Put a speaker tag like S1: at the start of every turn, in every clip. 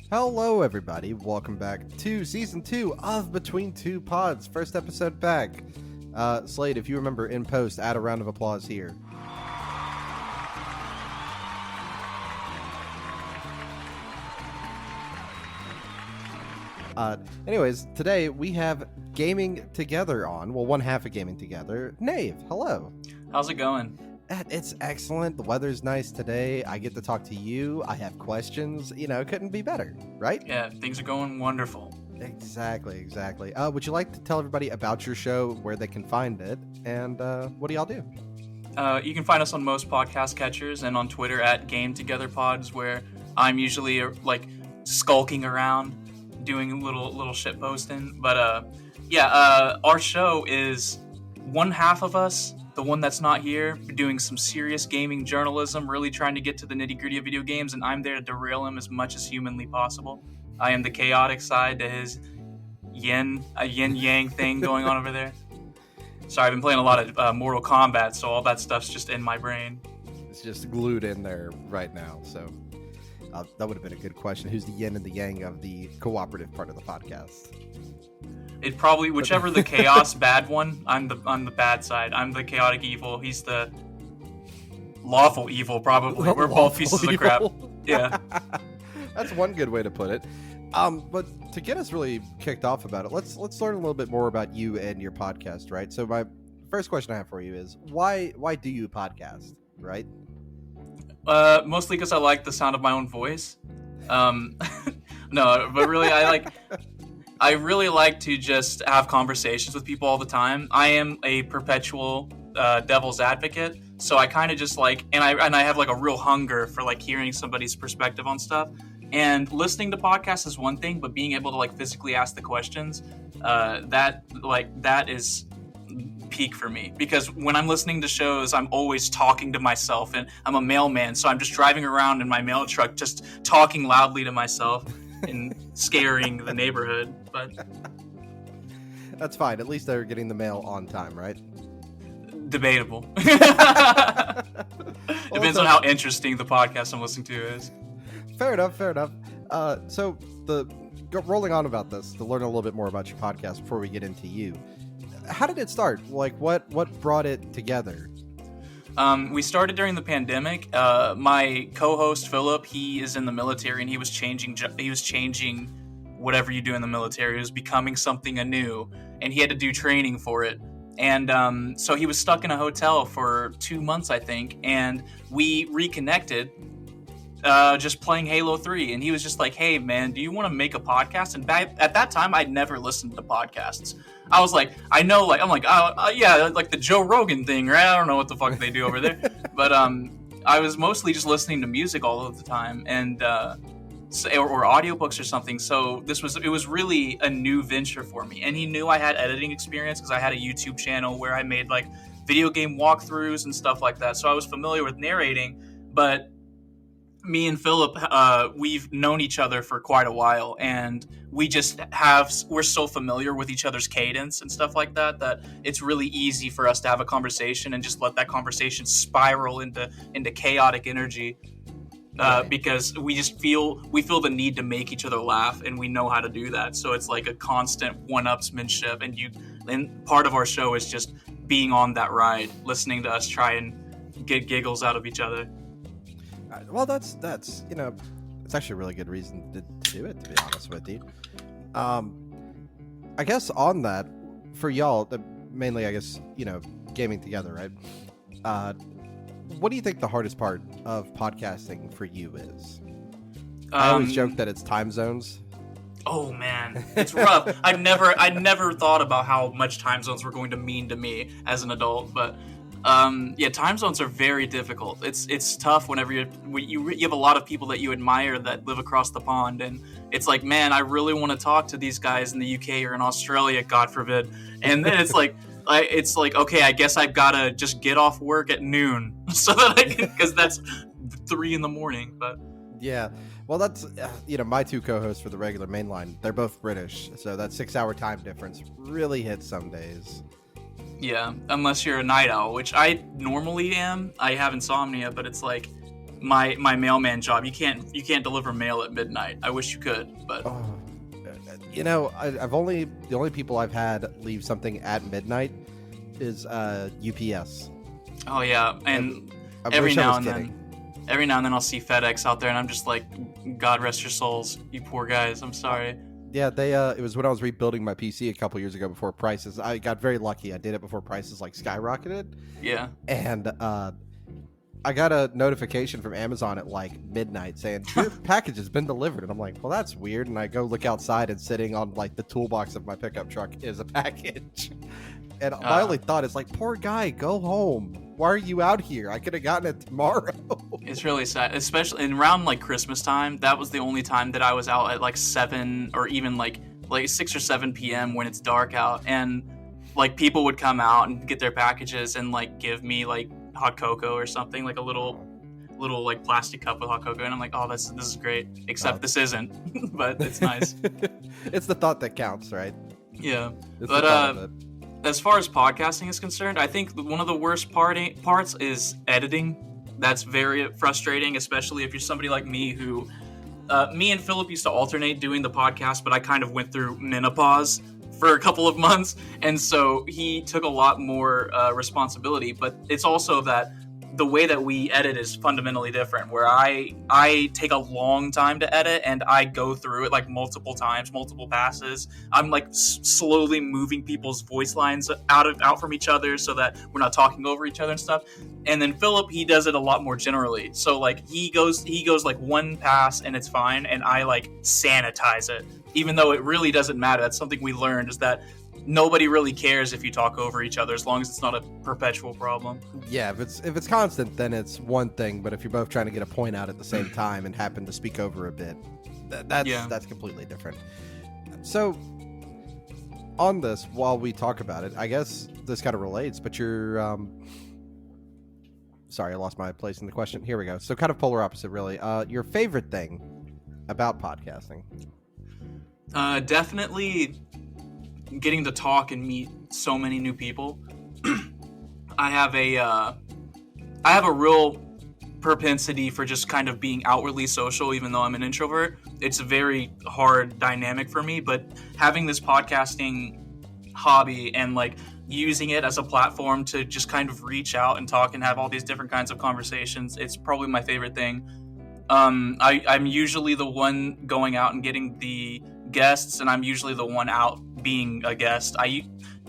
S1: Hello, everybody. Welcome back to Season 2 of Between Two Pods. First episode back. Slade, if you remember in post, add a round of applause here. Anyways, today we have Gaming Together on. Well, one half of Gaming Together. Nave, hello.
S2: How's it going?
S1: It's excellent. The weather's nice today. I get to talk to you. I have questions. You know, it couldn't be better, right?
S2: Yeah, things are going wonderful.
S1: Exactly. Would you like to tell everybody about your show, where they can find it, and what do y'all do?
S2: You can find us on most podcast catchers and on Twitter at Game Together Pods, where I'm usually skulking around doing little shit posting. But our show is one half of us, the one that's not here, doing some serious gaming journalism, really trying to get to the nitty-gritty of video games, and I'm there to derail him as much as humanly possible. I am the chaotic side to his yin-yang thing going on over there. Sorry, I've been playing a lot of Mortal Kombat, so all that stuff's just in my brain.
S1: It's just glued in there right now, so that would have been a good question. Who's the yin and the yang of the cooperative part of the podcast?
S2: It probably, whichever the chaos bad one, I'm the bad side. I'm the chaotic evil. He's the lawful evil, probably. We're both pieces of crap. Yeah.
S1: That's one good way to put it. But to get us really kicked off about it, let's learn a little bit more about you and your podcast, right? So my first question I have for you is, why do you podcast, right?
S2: Mostly because I like the sound of my own voice. No, but really, I really like to just have conversations with people all the time. I am a perpetual devil's advocate, so I kind of just and I have like a real hunger for like hearing somebody's perspective on stuff. And listening to podcasts is one thing, but being able to like physically ask the questions, that is peak for me. Because when I'm listening to shows, I'm always talking to myself, and I'm a mailman, so I'm just driving around in my mail truck, just talking loudly to myself and scaring the neighborhood. But
S1: that's fine. At least they're getting the mail on time, right?
S2: Debatable. Depends on how interesting the podcast I'm listening to is.
S1: Fair enough. So rolling on about this, to learn a little bit more about your podcast before we get into you. How did it start? Like, what brought it together?
S2: We started during the pandemic. My co-host Philip, he is in the military, and he was changing whatever you do in the military. It was becoming something anew, and he had to do training for it. And so he was stuck in a hotel for 2 months, I think, and we reconnected. Just playing Halo 3, and he was just like, hey man, do you want to make a podcast? And at that time I'd never listened to podcasts. I was like, I'm like, yeah, like the Joe Rogan thing, right? I don't know what the fuck they do over there. But I was mostly just listening to music all of the time, and or audiobooks or something. So it was really a new venture for me. And he knew I had editing experience because I had a YouTube channel where I made like video game walkthroughs and stuff like that. So I was familiar with narrating. But me and Philip, we've known each other for quite a while, and we're so familiar with each other's cadence and stuff like that it's really easy for us to have a conversation and just let that conversation spiral into chaotic energy. Because we feel the need to make each other laugh, and we know how to do that. So it's like a constant one-upsmanship, and part of our show is just being on that ride, listening to us try and get giggles out of each other.
S1: Well, that's it's actually a really good reason to do it, to be honest with you. I guess on that, for y'all, mainly, I guess, gaming together, right? What do you think the hardest part of podcasting for you is? I always joke that it's time zones.
S2: Oh man, it's rough. I never thought about how much time zones were going to mean to me as an adult, but time zones are very difficult. It's tough whenever you have a lot of people that you admire that live across the pond, and it's like, man, I really want to talk to these guys in the UK or in Australia, God forbid. And then it's like, okay, I guess I've got to just get off work at noon so that I can, because that's 3 a.m. But
S1: yeah, well, that's my two co-hosts for the regular mainline. They're both British, so that 6-hour time difference really hits some days.
S2: Yeah, unless you're a night owl, which I normally am. I have insomnia, but it's like my mailman job. You can't deliver mail at midnight. I wish you could, but
S1: I've only the only people I've had leave something at midnight is UPS.
S2: Oh yeah, and
S1: I
S2: every
S1: wish I
S2: now
S1: was
S2: and
S1: kidding.
S2: then, every now and then I'll see FedEx out there, and I'm just like, God rest your souls, you poor guys. I'm sorry.
S1: Yeah, it was when I was rebuilding my PC a couple years ago before prices. I got very lucky. I did it before prices like skyrocketed.
S2: Yeah.
S1: And I got a notification from Amazon at like midnight saying your package has been delivered, and I'm like, well, that's weird. And I go look outside, and sitting on like the toolbox of my pickup truck is a package. And my only thought is like, poor guy, go home. Why are you out here? I could have gotten it tomorrow.
S2: It's really sad, especially in around like Christmas time. That was the only time that I was out at like 7 or even like 6 or 7 p.m. when it's dark out, and like people would come out and get their packages and like give me like hot cocoa or something, like a little like plastic cup with hot cocoa, and I'm like, oh, this is great. Except this isn't, but it's nice.
S1: It's the thought that counts, right?
S2: Yeah,
S1: It's
S2: but as far as podcasting is concerned, I think one of the worst parts is editing. That's very frustrating, especially if you're somebody like me who, me and Philip used to alternate doing the podcast, but I kind of went through menopause for a couple of months, and so he took a lot more responsibility. But it's also that the way that we edit is fundamentally different, where I take a long time to edit, and I go through it like multiple times, multiple passes. I'm like slowly moving people's voice lines out from each other so that we're not talking over each other and stuff. And then Philip, he does it a lot more generally. So like he goes like one pass and it's fine, and I like sanitize it, even though it really doesn't matter. That's something we learned, is that nobody really cares if you talk over each other as long as it's not a perpetual problem.
S1: Yeah, if it's constant, then it's one thing. But if you're both trying to get a point out at the same time and happen to speak over a bit, that's completely different. So on this, while we talk about it, I guess this kind of relates. But you're sorry, I lost my place in the question. Here we go. So kind of polar opposite, really. Your favorite thing about podcasting?
S2: Definitely getting to talk and meet so many new people. I have a real propensity for just kind of being outwardly social, even though I'm an introvert. It's a very hard dynamic for me, but having this podcasting hobby and like using it as a platform to just kind of reach out and talk and have all these different kinds of conversations, it's probably my favorite thing. I'm usually the one going out and getting the guests, and I'm usually the one out being a guest.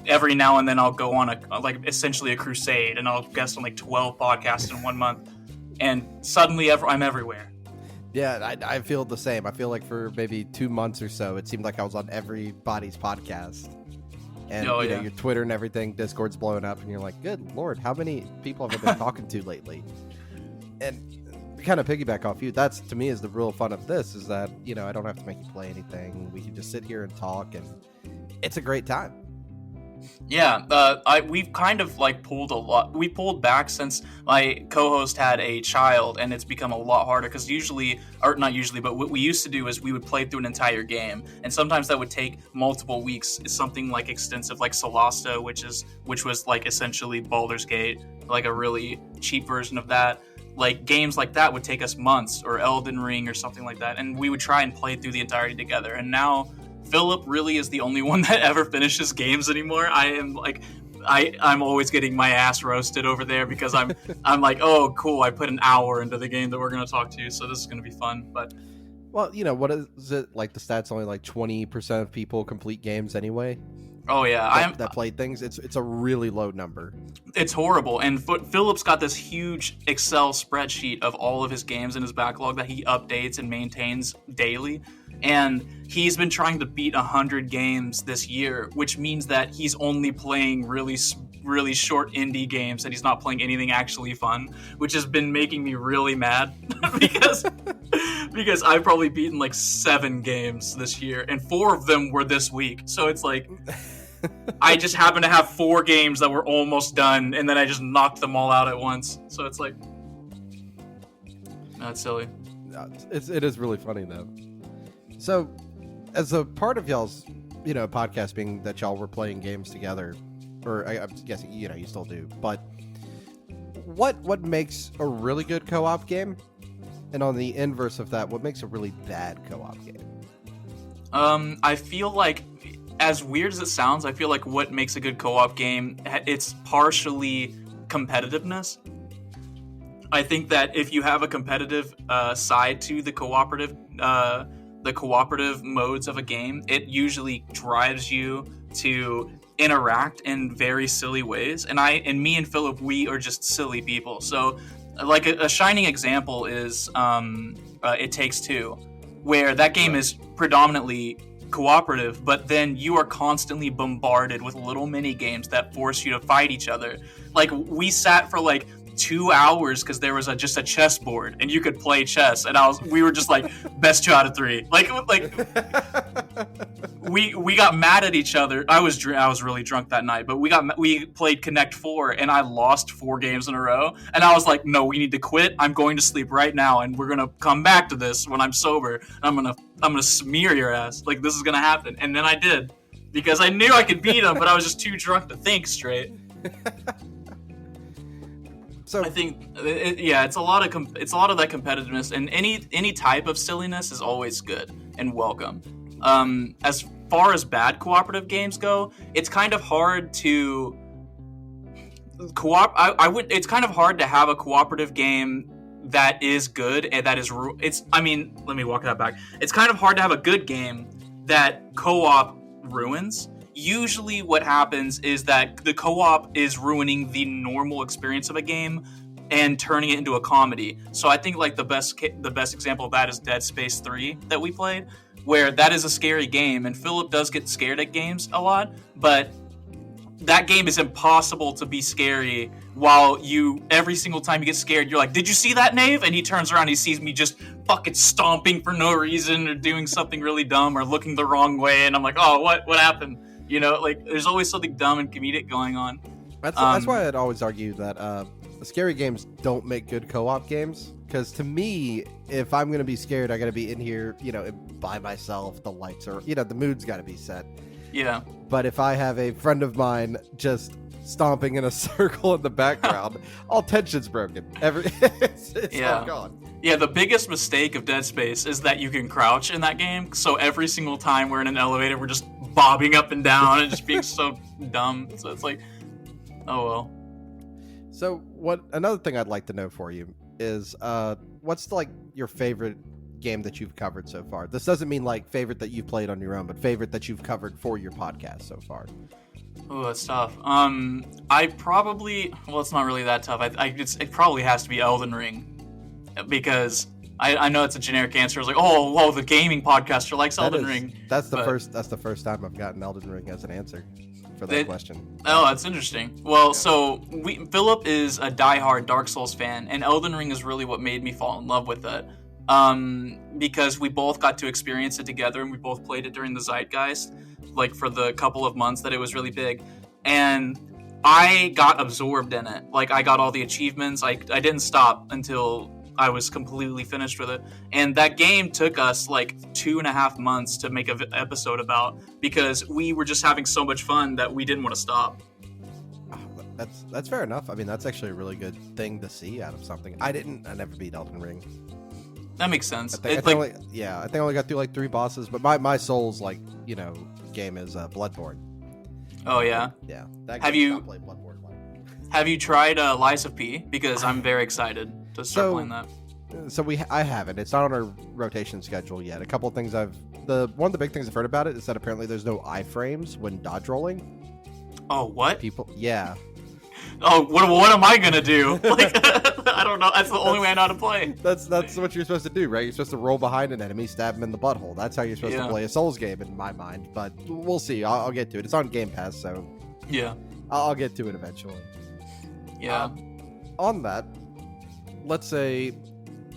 S2: Every now and then I'll go on essentially a crusade, and I'll guest on like 12 podcasts in 1 month, and suddenly I'm everywhere.
S1: Yeah, I feel the same. I feel like for maybe 2 months or so, it seemed like I was on everybody's podcast. And your Twitter and everything, Discord's blowing up, and you're like, good Lord, how many people have I been talking to lately? And to kind of piggyback off you, that's to me is the real fun of this, is that, I don't have to make you play anything. We can just sit here and talk, and it's a great time.
S2: Yeah, we've kind of like we pulled back since my co-host had a child, and it's become a lot harder because what we used to do is we would play through an entire game, and sometimes that would take multiple weeks. It's something like extensive, like Solasta, which was like essentially Baldur's Gate, like a really cheap version of that. Like games like that would take us months, or Elden Ring or something like that, and we would try and play through the entirety together. And now Philip really is the only one that ever finishes games anymore. I'm always getting my ass roasted over there because I'm like, oh cool, I put an hour into the game that we're gonna talk to, so this is gonna be fun. But
S1: well, what is it like? The stats only like 20% of people complete games anyway.
S2: Oh yeah,
S1: that played things. It's a really low number.
S2: It's horrible. And Philip's got this huge Excel spreadsheet of all of his games in his backlog that he updates and maintains daily. And he's been trying to beat 100 games this year, which means that he's only playing really short indie games, and he's not playing anything actually fun, which has been making me really mad because I've probably beaten like 7 games this year, and 4 of them were this week. So it's like I just happen to have 4 games that were almost done, and then I just knocked them all out at once. So it's like, that's silly.
S1: It is really funny though. So, as a part of y'all's, podcast being that y'all were playing games together, or I'm guessing, you still do, but what makes a really good co-op game, And on the inverse of that, what makes a really bad co-op game?
S2: I feel like, as weird as it sounds, I feel like what makes a good co-op game, it's partially competitiveness. I think that if you have a competitive side to the cooperative modes of a game, it usually drives you to interact in very silly ways. And me and Philip, we are just silly people. So, like a shining example is It Takes Two, where that game is predominantly cooperative, but then you are constantly bombarded with little mini games that force you to fight each other. Like, we sat for like 2 hours because there was just a chessboard and you could play chess, and we were just like best 2 out of 3. Like we got mad at each other. I was really drunk that night, but we played Connect 4 and I lost 4 games in a row, and I was like, no, we need to quit. I'm going to sleep right now, and we're gonna come back to this when I'm sober, and I'm gonna smear your ass. Like, this is gonna happen. And then I did, because I knew I could beat him, but I was just too drunk to think straight. So I think, it's a lot of that competitiveness, and any type of silliness is always good and welcome. As far as bad cooperative games go, it's kind of hard to It's kind of hard to have a cooperative game that is good and that is. Let me walk that back. It's kind of hard to have a good game that co-op ruins. Usually what happens is that the co-op is ruining the normal experience of a game and turning it into a comedy. So I think like the best example of that is Dead Space 3 that we played, where that is a scary game, and Philip does get scared at games a lot, but that game is impossible to be scary while every single time you get scared, you're like, did you see that, Nave? And he turns around and he sees me just fucking stomping for no reason or doing something really dumb or looking the wrong way, and I'm like, oh, what happened? You know, like, there's always something dumb and comedic going on.
S1: That's why I'd always argue that scary games don't make good co-op games. Because to me, if I'm going to be scared, I got to be in here, by myself. The lights are, the mood's got to be set.
S2: Yeah.
S1: But if I have a friend of mine just stomping in a circle in the background, all tension's broken. It's all gone.
S2: Yeah, the biggest mistake of Dead Space is that you can crouch in that game. So every single time we're in an elevator, we're just bobbing up and down and just being so dumb. So it's like, oh well.
S1: So another thing I'd like to know for you is what's like your favorite game that you've covered so far? This doesn't mean like favorite that you've played on your own, but favorite that you've covered for your podcast so far.
S2: Oh, that's tough. It's not really that tough. It probably has to be Elden Ring, because I know it's a generic answer. It's like, oh, the gaming podcaster likes Elden Ring.
S1: That's the first time I've gotten Elden Ring as an answer for that question.
S2: Oh, that's interesting. Well, so Philip is a diehard Dark Souls fan, and Elden Ring is really what made me fall in love with it. Because we both got to experience it together, and we both played it during the Zeitgeist, like for the couple of months that it was really big, and I got absorbed in it. Like, I got all the achievements. I didn't stop until I was completely finished with it. And that game took us like 2.5 months to make an episode about, because we were just having so much fun that we didn't want to stop.
S1: That's fair enough. I mean, that's actually a really good thing to see out of something. I never beat Elden Ring.
S2: That makes sense.
S1: I think I only got through like 3 bosses, but my soul's like, game is Bloodborne.
S2: Oh yeah.
S1: Yeah.
S2: Have you played Bloodborne? Have you tried Lies of P? Because I'm very excited to start playing that.
S1: So I haven't. It's not on our rotation schedule yet. A couple of things one of the big things I've heard about it is that apparently there's no iframes when dodge rolling.
S2: Oh, what?
S1: Yeah.
S2: Oh, what am I gonna do? Like, I don't know. That's the only way I know how to play.
S1: That's what you're supposed to do, right? You're supposed to roll behind an enemy, stab him in the butthole. That's how you're supposed to play a Souls game, in my mind. But we'll see. I'll get to it. It's on Game Pass, so
S2: yeah,
S1: I'll get to it eventually.
S2: Yeah.
S1: On that, let's say,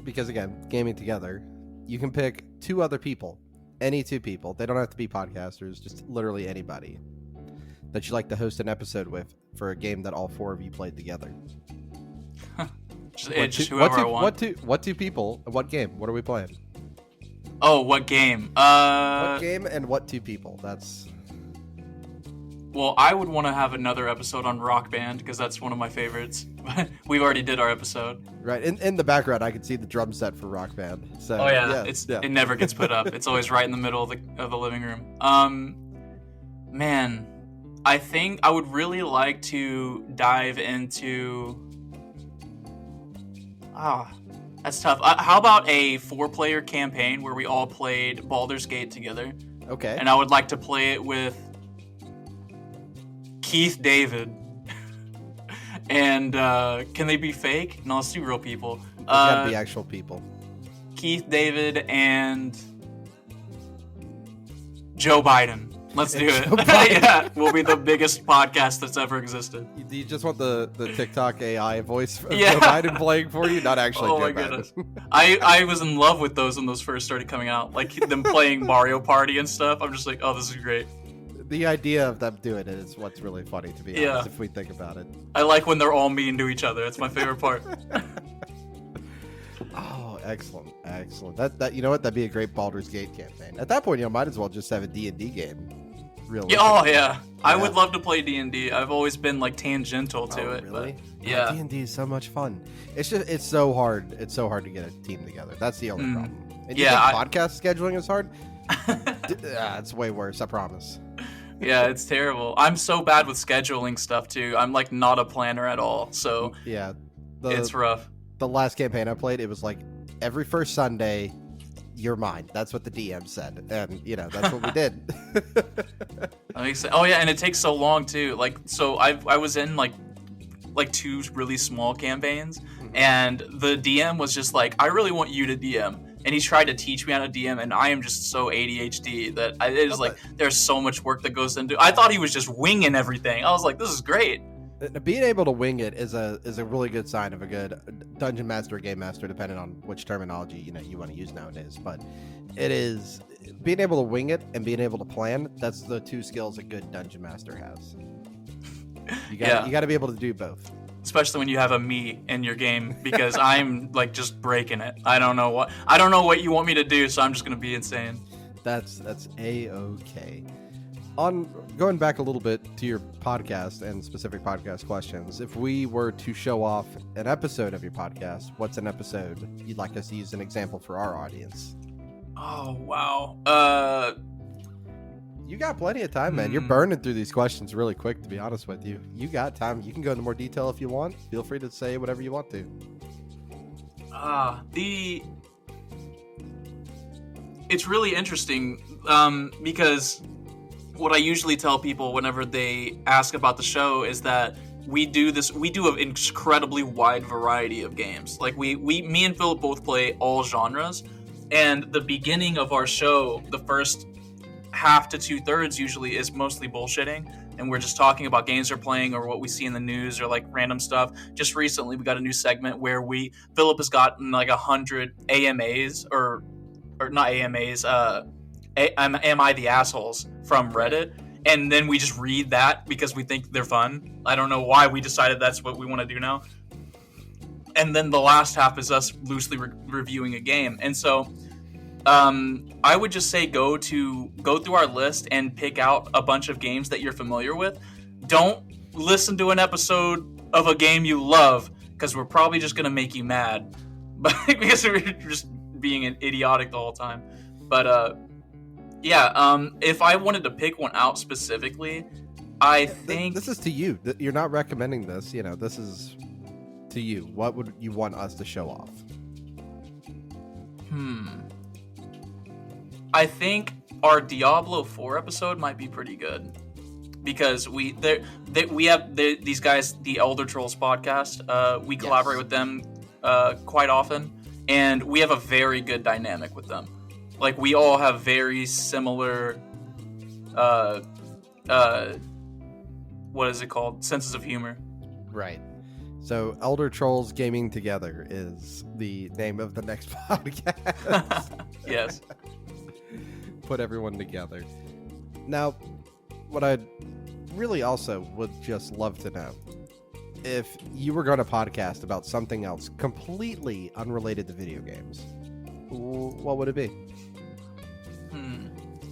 S1: because again, gaming together, you can pick 2 other people, any 2 people. They don't have to be podcasters, just literally anybody that you like to host an episode with for a game that all 4 of you played together.
S2: just whoever I want.
S1: What 2 people? What game? What are we playing?
S2: Oh, what game?
S1: What game and what 2 people? That's.
S2: Well, I would want to have another episode on Rock Band, because that's one of my favorites. We've already did our episode.
S1: Right. In the background, I can see the drum set for Rock Band. So,
S2: Oh yeah, it never gets put up. It's always right in the middle of the living room. Man, I think I would really like to dive into. That's tough. How about a 4-player campaign where we all played Baldur's Gate together?
S1: Okay.
S2: And I would like to play it with Keith David. And can they be fake? No, let's do real people.
S1: They gotta be actual people.
S2: Keith David and Joe Biden. Let's do it. Yeah, we'll be the biggest podcast that's ever existed.
S1: Do you just want the TikTok AI voice of
S2: Yeah.
S1: Joe Biden playing for you? Not actually
S2: Oh
S1: Joe
S2: my
S1: Biden.
S2: goodness. I was in love with those when those first started coming out. Like them playing Mario Party and stuff. I'm just like, oh, this is great.
S1: The idea of them doing it is what's really funny, to be honest, if we think about it.
S2: I like when they're all mean to each other. That's my favorite part.
S1: Oh, excellent. That you know what? That'd be a great Baldur's Gate campaign. At that point, you might as well just have a D&D game. Really?
S2: Yeah, oh yeah. I would love to play D&D. I've always been like tangential to it.
S1: Really?
S2: But, yeah.
S1: D&D is so much fun. It's so hard. It's so hard to get a team together. That's the only problem. And you think podcast scheduling is hard? It's way worse, I promise.
S2: Yeah, it's terrible. I'm so bad with scheduling stuff too. I'm like not a planner at all. So
S1: yeah,
S2: it's rough.
S1: The last campaign I played, it was like every first Sunday, you're mine. That's what the DM said, and that's what we did.
S2: That makes sense. Oh yeah, and it takes so long too. Like so, I was in like 2 really small campaigns, and the DM was just like, I really want you to DM. And he tried to teach me how to DM, and I am just so ADHD that it is like there's so much work that goes into. I thought he was just winging everything. I was like, this is great.
S1: Being able to wing it is a really good sign of a good dungeon master or game master, depending on which terminology you want to use nowadays. But it is being able to wing it and being able to plan. That's the 2 skills a good dungeon master has. You got to be able to do both.
S2: Especially when you have a me in your game, because I'm like just breaking it. I don't know what you want me to do, so I'm just gonna be insane.
S1: That's A-okay. On going back a little bit to your podcast and specific podcast questions, if we were to show off an episode of your podcast, what's an episode you'd like us to use an example for our audience?
S2: Oh wow.
S1: You got plenty of time, man. You're burning through these questions really quick, to be honest with you. You got time. You can go into more detail if you want. Feel free to say whatever you want to.
S2: It's really interesting because what I usually tell people whenever they ask about the show is that we do an incredibly wide variety of games. Like me and Philip both play all genres, and the beginning of our show, the first half to 2/3 usually is mostly bullshitting, and we're just talking about games we're playing or what we see in the news or like random stuff. Just recently we got a new segment where Philip has gotten like 100 AMAs or not AMAs, am I the assholes from Reddit, and then we just read that because we think they're fun. I don't know why we decided that's what we want to do now. And then the last half is us loosely reviewing a game, and so I would just say go through our list and pick out a bunch of games that you're familiar with. Don't listen to an episode of a game you love, because we're probably just going to make you mad because we're just being idiotic the whole time. But if I wanted to pick one out specifically, I think
S1: this is to you. You're not recommending this. This is to you. What would you want us to show off?
S2: I think our Diablo 4 episode might be pretty good, because we have these guys, the Elder Trolls podcast. We collaborate with them quite often, and we have a very good dynamic with them. Like, we all have very similar what is it called? Senses of humor.
S1: Right. So Elder Trolls Gaming Together is the name of the next podcast.
S2: Yes.
S1: Put everyone together. Now, what I really also would just love to know, if you were going to podcast about something else completely unrelated to video games, what would it be?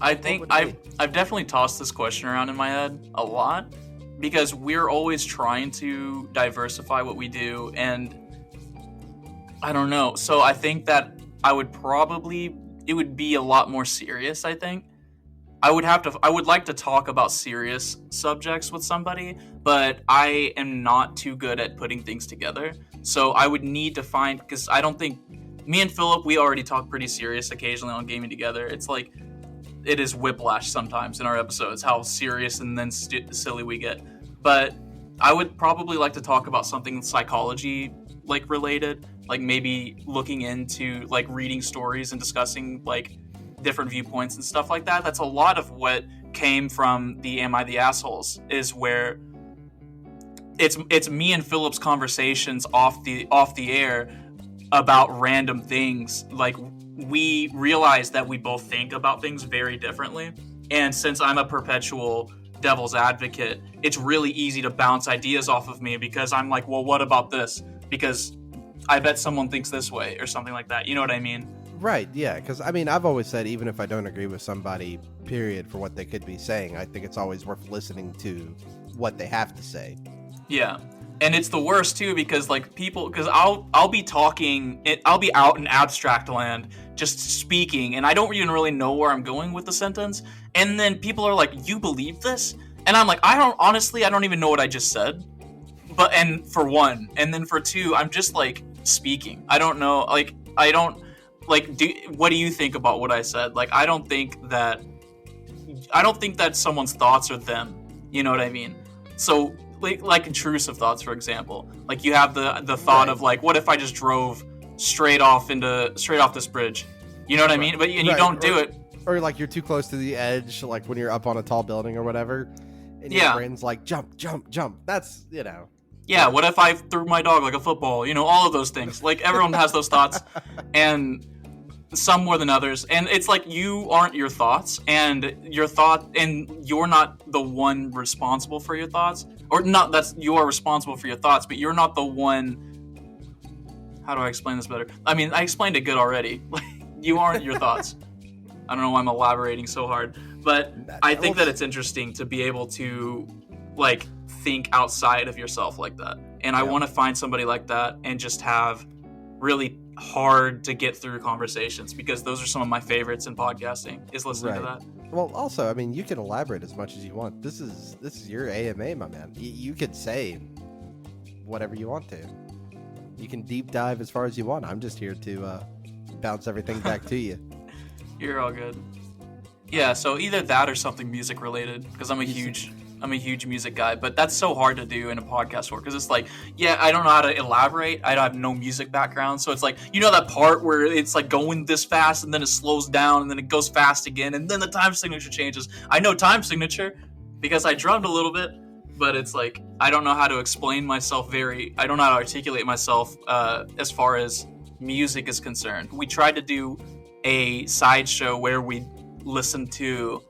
S2: I think I've definitely tossed this question around in my head a lot, because we're always trying to diversify what we do, and I don't know. So I think that it would be a lot more serious, I think. I would like to talk about serious subjects with somebody, but I am not too good at putting things together. So I would need to find, because I don't think, me and Philip, we already talk pretty serious occasionally on gaming together. It's like, it is whiplash sometimes in our episodes, how serious and then silly we get. But I would probably like to talk about something psychology like related, like maybe looking into like reading stories and discussing like different viewpoints and stuff like that. That's a lot of what came from the Am I the Assholes, is where it's me and Philip's conversations off the air about random things. Like, we realize that we both think about things very differently, and since I'm a perpetual devil's advocate, it's really easy to bounce ideas off of me, because I'm like, well, what about this? Because I bet someone thinks this way, or something like that. You know what I mean?
S1: Right, yeah, because, I mean, I've always said, even if I don't agree with somebody, period, for what they could be saying, I think it's always worth listening to what they have to say.
S2: Yeah. And it's the worst, too, because, like, because I'll be talking, I'll be out in abstract land, just speaking, and I don't even really know where I'm going with the sentence, and then people are like, you believe this? And I'm like, I don't even know what I just said. And for one, and then for two, I'm just, like, speaking. I don't know, like, what do you think about what I said? Like, I don't think that someone's thoughts are them. You know what I mean? So, like intrusive thoughts, for example. Like, you have the thought of, like, what if I just drove straight off this bridge? You know what I mean? But you don't do it.
S1: Or, like, you're too close to the edge, like when you're up on a tall building or whatever, and your brain's like, jump, jump, jump. That's, you know.
S2: Yeah, what if I threw my dog like a football? You know, all of those things. Like, everyone has those thoughts, and some more than others. And it's like, you aren't your thoughts, and you're not the one responsible for your thoughts. Or not, you are responsible for your thoughts, but you're not the one. How do I explain this better? I mean, I explained it good already. You aren't your thoughts. I don't know why I'm elaborating so hard, but I think that it's interesting to be able to, like, think outside of yourself like that. And I want to find somebody like that and just have really hard to get through conversations, because those are some of my favorites in podcasting, is listening to that.
S1: Well, also, I mean, you can elaborate as much as you want. This is your AMA, my man. You could say whatever you want to. You can deep dive as far as you want. I'm just here to bounce everything back to you. You're
S2: all good. Yeah, so either that or something music related, because I'm a huge music guy, but that's so hard to do in a podcast work, because it's like, I don't know how to elaborate. I have no music background, so it's like, you know, that part where it's like going this fast and then it slows down and then it goes fast again and then the time signature changes. I know time signature because I drummed a little bit, but it's like, I don't know how to explain myself I don't know how to articulate myself as far as music is concerned. We tried to do a sideshow where we listened to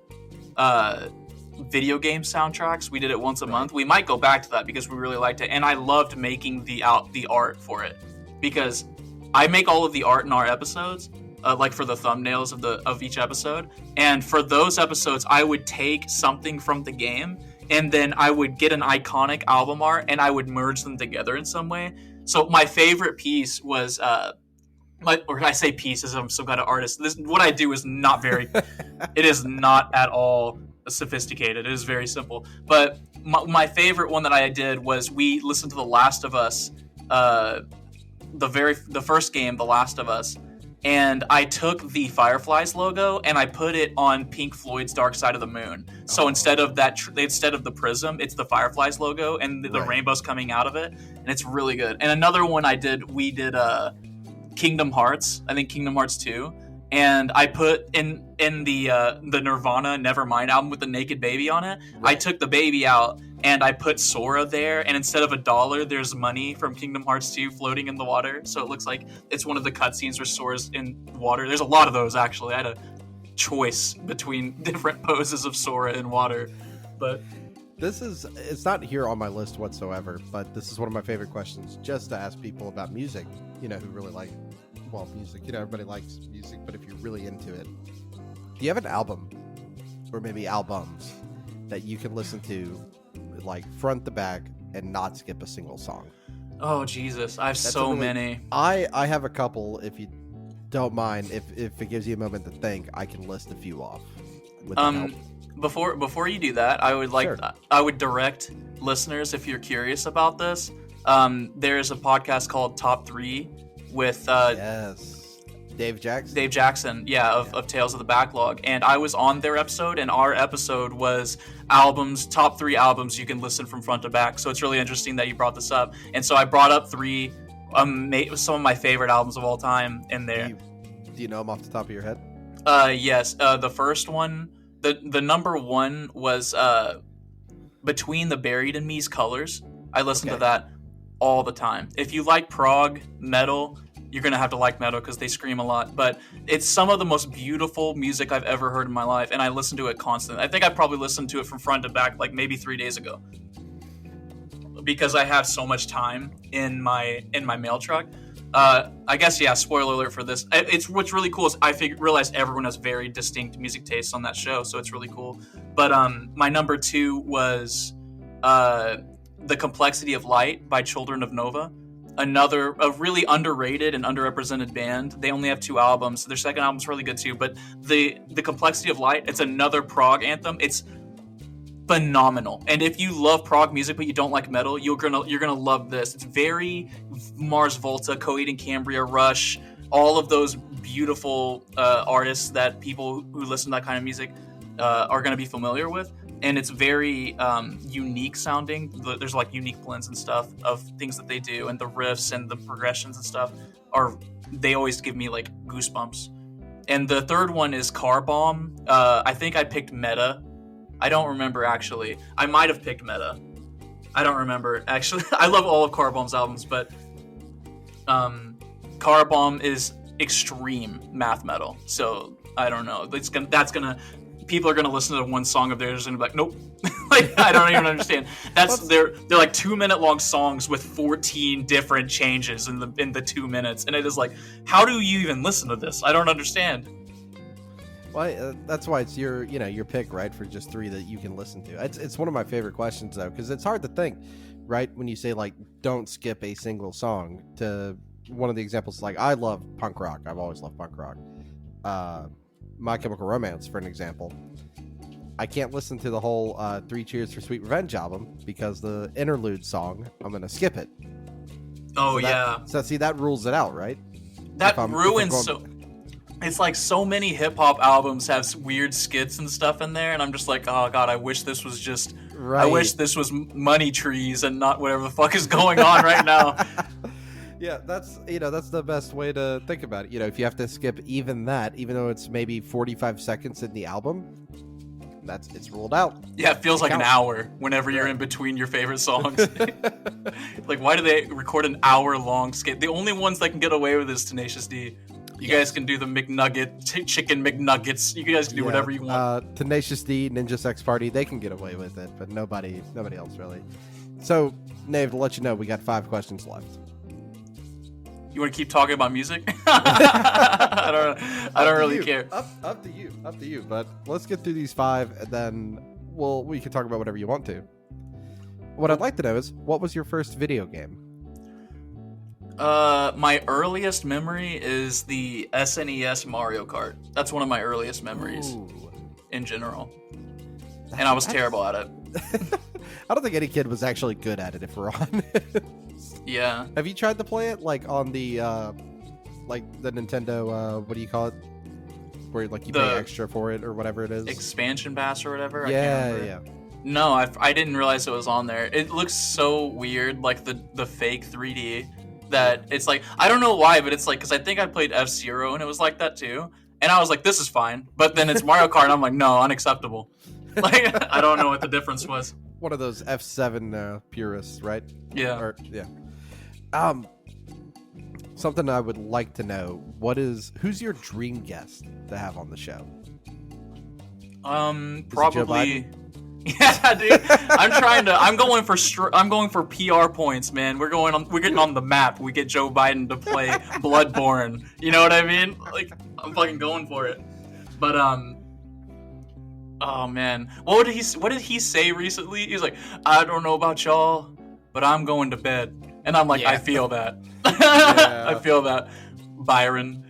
S2: video game soundtracks. We did it once a month. We might go back to that because we really liked it, and I loved making the art for it, because I make all of the art in our episodes, like for the thumbnails of each episode. And for those episodes, I would take something from the game, and then I would get an iconic album art, and I would merge them together in some way. So my favorite piece was or I say piece as I'm some kind of artist. What I do is not very. It is not at all sophisticated. It is very simple. But my favorite one that I did was, we listened to The Last of Us, the first game, The Last of Us, and I took the Fireflies logo and I put it on Pink Floyd's Dark Side of the Moon. So instead of the prism, it's the Fireflies logo, and the rainbow's coming out of it, and it's really good. And another one we did Kingdom Hearts. I think Kingdom Hearts 2. And I put in the Nirvana Nevermind album with the naked baby on it. Right. I took the baby out and I put Sora there, and instead of $1, there's money from Kingdom Hearts 2 floating in the water. So it looks like it's one of the cutscenes where Sora's in water. There's a lot of those, actually. I had a choice between different poses of Sora in water, but
S1: it's not here on my list whatsoever, but this is one of my favorite questions, just to ask people about music, you know, who really like music. You know, everybody likes music, but if you're really into it, do you have an album or maybe albums that you can listen to like front to back and not skip a single song?
S2: Oh Jesus, I have so many.
S1: I have a couple. If you don't mind, if it gives you a moment to think, I can list a few off. With help.
S2: Before you do that, I would I would direct listeners, if you're curious about this. There's a podcast called Top 3 with
S1: Dave Jackson.
S2: Of Tales of the Backlog, and I was on their episode, and our episode was top 3 albums you can listen from front to back. So it's really interesting that you brought this up, and so I brought up 3 some of my favorite albums of all time in there.
S1: Do you know them off the top of your head?
S2: Yes. The first one, the number 1 was Between the Buried and Me's Colors. I listen to that all the time. If you like prog metal, you're going to have to like metal because they scream a lot. But it's some of the most beautiful music I've ever heard in my life, and I listen to it constantly. I think I probably listened to it from front to back like maybe 3 days ago, because I have so much time in my mail truck. I guess, spoiler alert for this. What's really cool is I realized everyone has very distinct music tastes on that show, so it's really cool. But my number 2 was The Complexity of Light by Children of Nova. A really underrated and underrepresented band. They only have 2 albums. Their second album's really good too. But the Complexity of Light, it's another prog anthem. It's phenomenal. And if you love prog music but you don't like metal, you're gonna love this. It's very Mars Volta, Coheed and Cambria, Rush, all of those beautiful artists that people who listen to that kind of music are gonna be familiar with. And it's very unique sounding. There's like unique blends and stuff of things that they do, and the riffs and the progressions and stuff they always give me like goosebumps. And the third one is Car Bomb. I think I picked Meta. I don't remember actually. I might have picked Meta. I don't remember actually. I love all of Car Bomb's albums, but Car Bomb is extreme math metal. So I don't know. People are gonna listen to one song of theirs and be like, nope. Like, I don't even understand. They're like 2-minute long songs with 14 different changes in the 2 minutes, and it is like, how do you even listen to this? I don't understand.
S1: Well, that's why it's your pick, right, for just 3 that you can listen to. It's one of my favorite questions though, because it's hard to think, right, when you say like don't skip a single song. To one of the examples, like I love punk rock. I've always loved punk rock. My Chemical Romance, for an example. I can't listen to the whole 3 Cheers for Sweet Revenge album because the interlude song, I'm going to skip it.
S2: Oh,
S1: So see, that rules it out, right?
S2: That ruins it's like so many hip-hop albums have weird skits and stuff in there, and I'm just like, oh god, I wish this was just right. I wish this was Money Trees and not whatever the fuck is going on right now.
S1: Yeah, that's the best way to think about it. If you have to skip even that, even though it's maybe 45 seconds in the album, it's ruled out.
S2: Yeah, it feels like an hour whenever you're in between your favorite songs. Like, why do they record an hour-long skit? The only ones that can get away with this is Tenacious D. You guys can do the chicken McNuggets. You guys can do whatever you want.
S1: Tenacious D, Ninja Sex Party, they can get away with it, but nobody else really. So, Nave, to let you know, we got 5 questions left.
S2: You want to keep talking about music? I don't really care.
S1: Up to you. But let's get through these 5, and then we can talk about whatever you want to. What I'd like to know is, what was your first video game?
S2: My earliest memory is the SNES Mario Kart. That's one of my earliest memories in general. And I was terrible at it.
S1: I don't think any kid was actually good at it, if we're honest.
S2: Yeah.
S1: Have you tried to play it like on the like the Nintendo what do you call it? Where like you pay extra for it or whatever it is?
S2: Expansion pass or whatever?
S1: Yeah.
S2: No, I didn't realize it was on there. It looks so weird, like the fake 3D, that it's like, I don't know why, but it's like, because I think I played F-Zero and it was like that too. And I was like, this is fine. But then it's Mario Kart and I'm like, no, unacceptable. Like, I don't know what the difference was.
S1: One of those F7 purists, right?
S2: Yeah.
S1: Something I would like to know, who's your dream guest to have on the show?
S2: Probably. Yeah, dude. I'm going for PR points, man. We're getting on the map. We get Joe Biden to play Bloodborne. You know what I mean? Like, I'm fucking going for it. But Oh man, what did he say recently? He's like, I don't know about y'all, but I'm going to bed, and I'm like,
S1: Yeah.
S2: I feel that.
S1: Yeah.
S2: I feel that, Byron.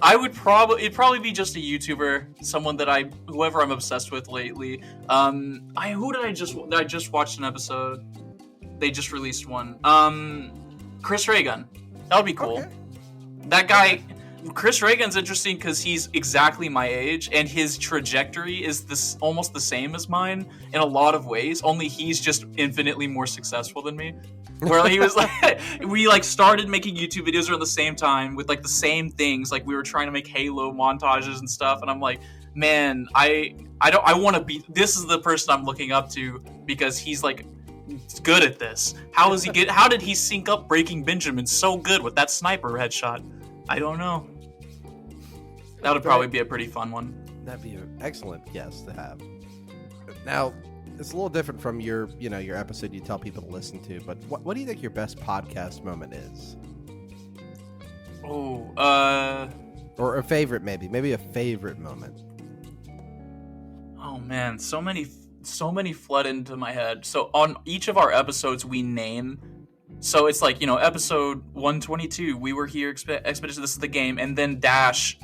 S2: It'd probably be just a YouTuber, someone that whoever I'm obsessed with lately. I just watched an episode. They just released one. Chris Reagan. That would be cool.
S1: Okay.
S2: That guy, Chris Reagan's interesting because he's exactly my age, and his trajectory is almost the same as mine in a lot of ways. Only he's just infinitely more successful than me. Where he was like, we like started making YouTube videos around the same time with like the same things. Like we were trying to make Halo montages and stuff, and I'm like, man, I want to be. This is the person I'm looking up to because he's like good at this. How did he sync up Breaking Benjamin so good with that sniper headshot? I don't know. That would probably be a pretty fun one.
S1: That'd be an excellent guest to have. Now, it's a little different from your episode you tell people to listen to, but what do you think your best podcast moment is? Or a favorite, maybe a favorite moment.
S2: Oh man, so many flood into my head. So on each of our episodes we name, so it's like, episode 122, we were here, Expedition, this is the game, and then dash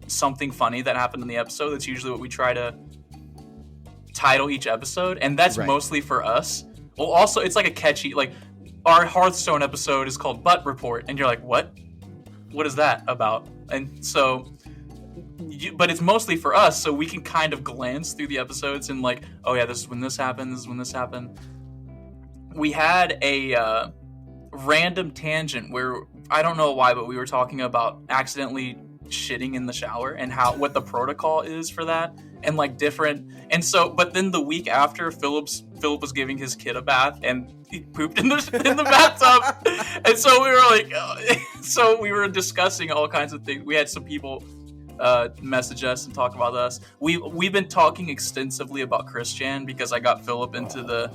S2: something funny that happened in the episode. That's usually what we try to title each episode, and that's
S1: right.
S2: Mostly for us. Well, also it's like a catchy, like our Hearthstone episode is called Butt Report, and you're like, what is that about? And so but it's mostly for us, so we can kind of glance through the episodes and like, oh yeah, this is when this happened, this is when this happened. We had a random tangent where I don't know why, but we were talking about accidentally shitting in the shower and what the protocol is for that, and like different. And so, but then the week after, Philip was giving his kid a bath and he pooped in the bathtub, and so we were like, so we were discussing all kinds of things. We had some people message us and talk about us. We've been talking extensively about Christian because I got Philip into the